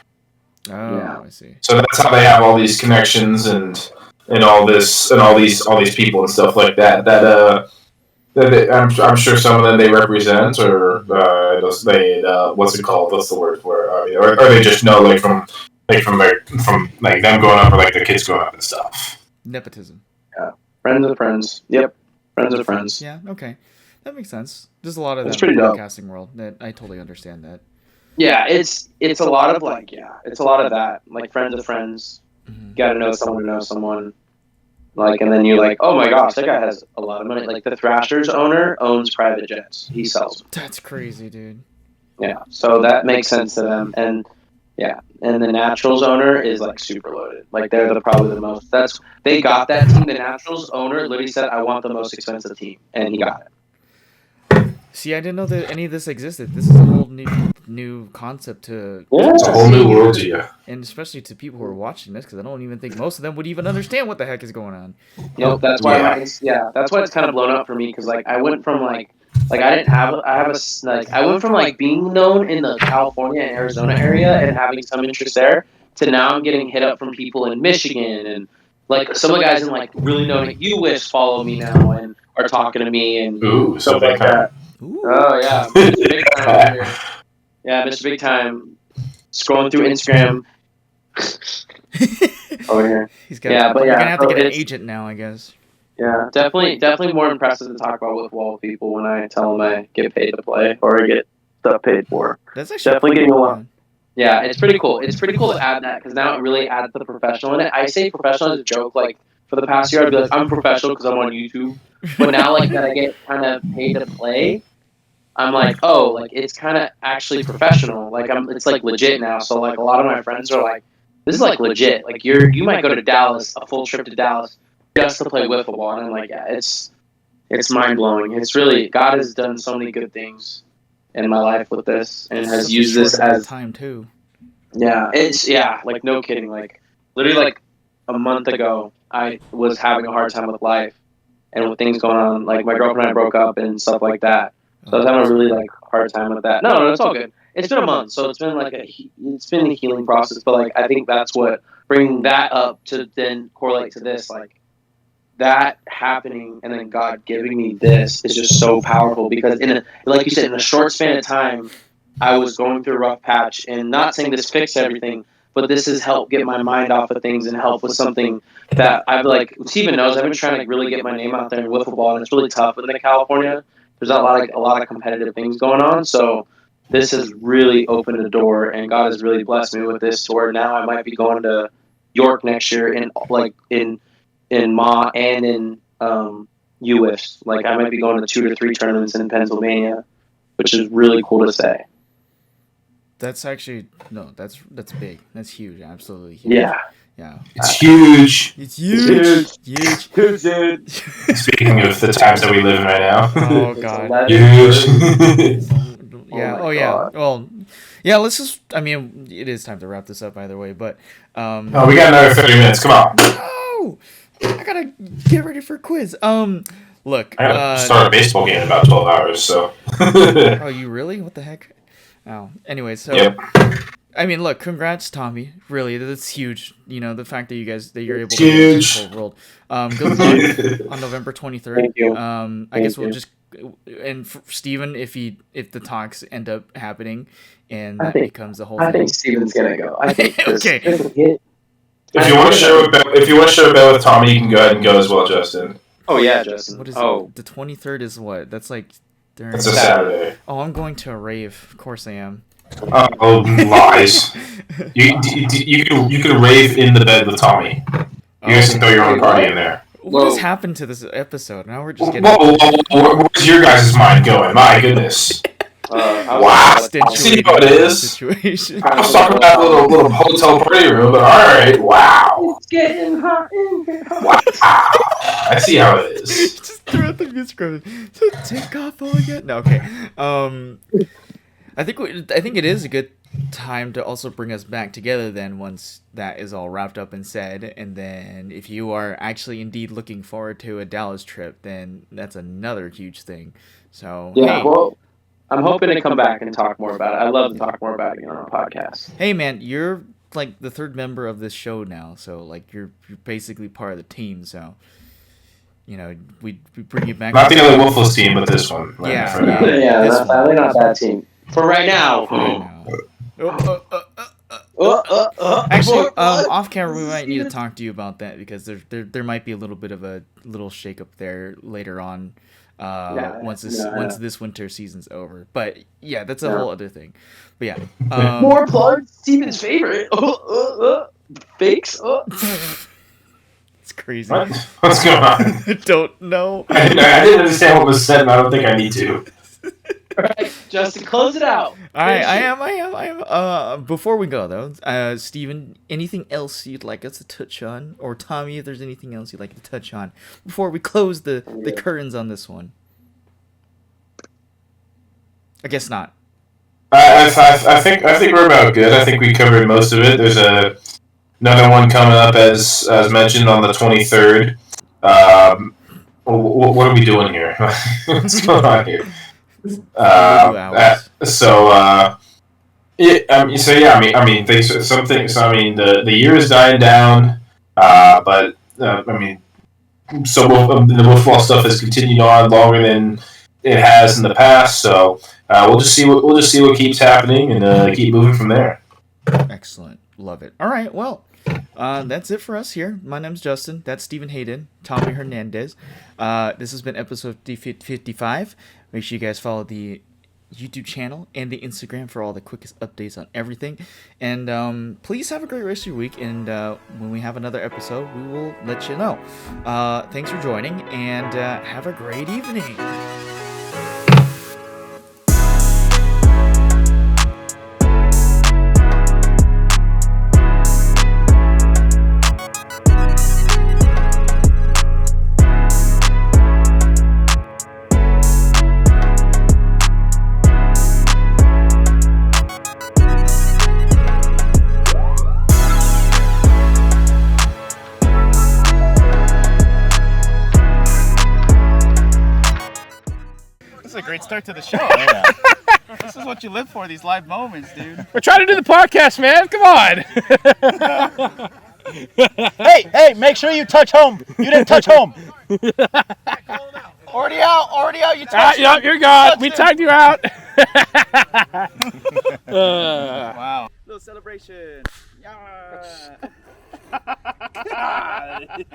Oh, yeah. I see. So that's how they have all these connections and all this and all these people and stuff like that. I'm sure some of them they represent or they what's it called? What's the word for it? Or they just know from them growing up or like the kids growing up and stuff. Nepotism. Yeah, friends of friends. Yep, friends of friends. Yeah. Okay, that makes sense. There's a lot of that in the broadcasting world. That I totally understand that. Yeah, it's a lot of it's a lot of that. Like friends of friends. Mm-hmm. Got to know someone to know someone. Like, and then you're like, oh my gosh, that guy has a lot of money. Like, the Thrashers owner owns private jets. He sells them. That's crazy, dude. Yeah, so that makes sense to them. And, and the Naturals owner is, like, super loaded. Like, they're probably the most. They got that team. The Naturals owner literally said, I want the most expensive team. And he got it. See, I didn't know that any of this existed. This is a whole new concept to... Yeah, it's a whole new world to you. And especially to people who are watching this, because I don't even think most of them would even understand what the heck is going on. Nope, that's why that's why it's kind of blown up for me, because, like, I went from, I went from, like, being known in the California and Arizona area and having some interest there to now I'm getting hit up from people in Michigan and, like, some of the guys in, like, really known at UWIS follow me now and are talking to me and stuff like that. Ooh. Oh, yeah. Mr. Big Time over here. Yeah, Mr. Big Time. Scrolling through Instagram. Over here. You're going to have to get an agent now, I guess. Yeah, definitely more impressive to talk about with wall people when I tell them I get paid to play or I get stuff paid for. That's actually definitely getting a lot. Yeah, it's pretty cool. It's pretty cool to add that because now it really adds to the professional in it. I say professional as a joke. Like, for the past year, I'd be like, I'm professional because I'm on YouTube. But now, like, that I get kind of paid to play, I'm like, oh, like it's kind of actually professional. Like it's like legit now. So like a lot of my friends are like, this is like legit. Like you might go to Dallas, a full trip to Dallas, just to play wiffle ball. And I'm like, yeah, it's mind blowing. It's really God has done so many good things in my life with this, and It's has such a used this short amount of as time too. yeah, it's like no kidding. Like literally like a month ago, I was having a hard time with life and with things going on. Like my girlfriend and I broke up and stuff like that. So I was having a really like hard time with that. No, it's all good. It's been a month, so it's been like it's been a healing process. But like I think that's what bringing that up to then correlate to this, like that happening and then God giving me this is just so powerful because like you said, in a short span of time, I was going through a rough patch, and not saying this fixed everything, but this has helped get my mind off of things and help with something that I've like Steven knows. I've been trying to like really get my name out there in wiffle ball, and it's really tough in California. There's not a lot of competitive things going on, so this has really opened the door, and God has really blessed me with this to where now I might be going to York next year in Ma and in UWIFs. Like I might be going to 2 to 3 tournaments in Pennsylvania, which is really cool to say. That's actually that's big. That's huge. Absolutely huge. Yeah. Yeah. It's huge. It's huge. Huge. Huge, dude. Speaking of the times that we live in right now. Oh It's God. 11:30. Yeah. Oh my Yeah. God. Well, yeah. Let's just. I mean, it is time to wrap this up either way. But Oh, we got another 30 minutes. Come on. oh, I gotta get ready for a quiz. Look. I gotta start a baseball game in about 12 hours, so. Oh, you really? What the heck? Oh. Anyway, so. Yep. I mean, look, congrats, Tommy. Really, that's huge. You know, the fact that you're able to Huge. go to the whole world. Good luck on November 23rd. Thank you. I guess we'll just and for Steven, if the talks end up happening and that becomes the whole thing. I think Steven's gonna go. I think Okay. If you want to share a bet with Tommy, you can go ahead and go as well, Justin. Oh yeah, Justin. What is it? The 23rd is what? That's like during. It's a Saturday. Oh, I'm going to a rave. Of course I am. Oh, lies! You can rave in the bed with Tommy. You guys can throw your own party in there. What has happened to this episode? Now we're just getting. Where's your guys' mind going? My goodness! Wow! See how it is. Situation. I was talking about a little hotel party room, but all right, wow! It's getting hot in here. Wow! I see how it is. Just throw out the music. So take off all again. No, okay. I think it is a good time to also bring us back together then once that is all wrapped up and said, and then if you are actually indeed looking forward to a Dallas trip, then that's another huge thing. So Yeah, hey, well, I'm hoping to come back and talk more about it. I'd love to talk more about it on our podcast. hey man, you're like the third member of this show now, so like you're basically part of the team, so you know, we bring you back. Not the other Wolfless team, but this one. Yeah, for now. Yeah, This that's one. probably not that team. For right now. Actually, off camera, we might need to talk to you about that because there might be a little bit of a little shake up there later on, once this winter season's over. But yeah, that's a whole other thing. But yeah, More plugs. Steven's favorite. Fakes. It's crazy. What's going on? I don't know. I didn't understand what was said, and I don't think I need to. All right, Justin, close it out. All right, I am. Before we go though, Steven, anything else you'd like us to touch on, or Tommy, if there's anything else you'd like to touch on before we close the curtains on this one? I guess not. I think we're about good. I think we covered most of it. There's another one coming up as mentioned on the 23rd. What are we doing here? What's going on here? The year is dying down, but the football stuff has continued on longer than it has in the past. So we'll just see what keeps happening and keep moving from there. Excellent, love it. All right, well. That's it for us here. My name's Justin. That's Stephen Hayden. Tommy Hernandez. This has been episode 55. Make sure you guys follow the YouTube channel and the Instagram for all the quickest updates on everything. And please have a great rest of your week. And when we have another episode, we will let you know. Thanks for joining, and have a great evening. great start to the show. This is what you live for, these live moments, dude. We're trying to do the podcast, man. Come on. Hey, make sure you touch home. You didn't touch home. Already out. You touched Yep, you're gone. We tagged you out. Wow. Little celebration. Yeah.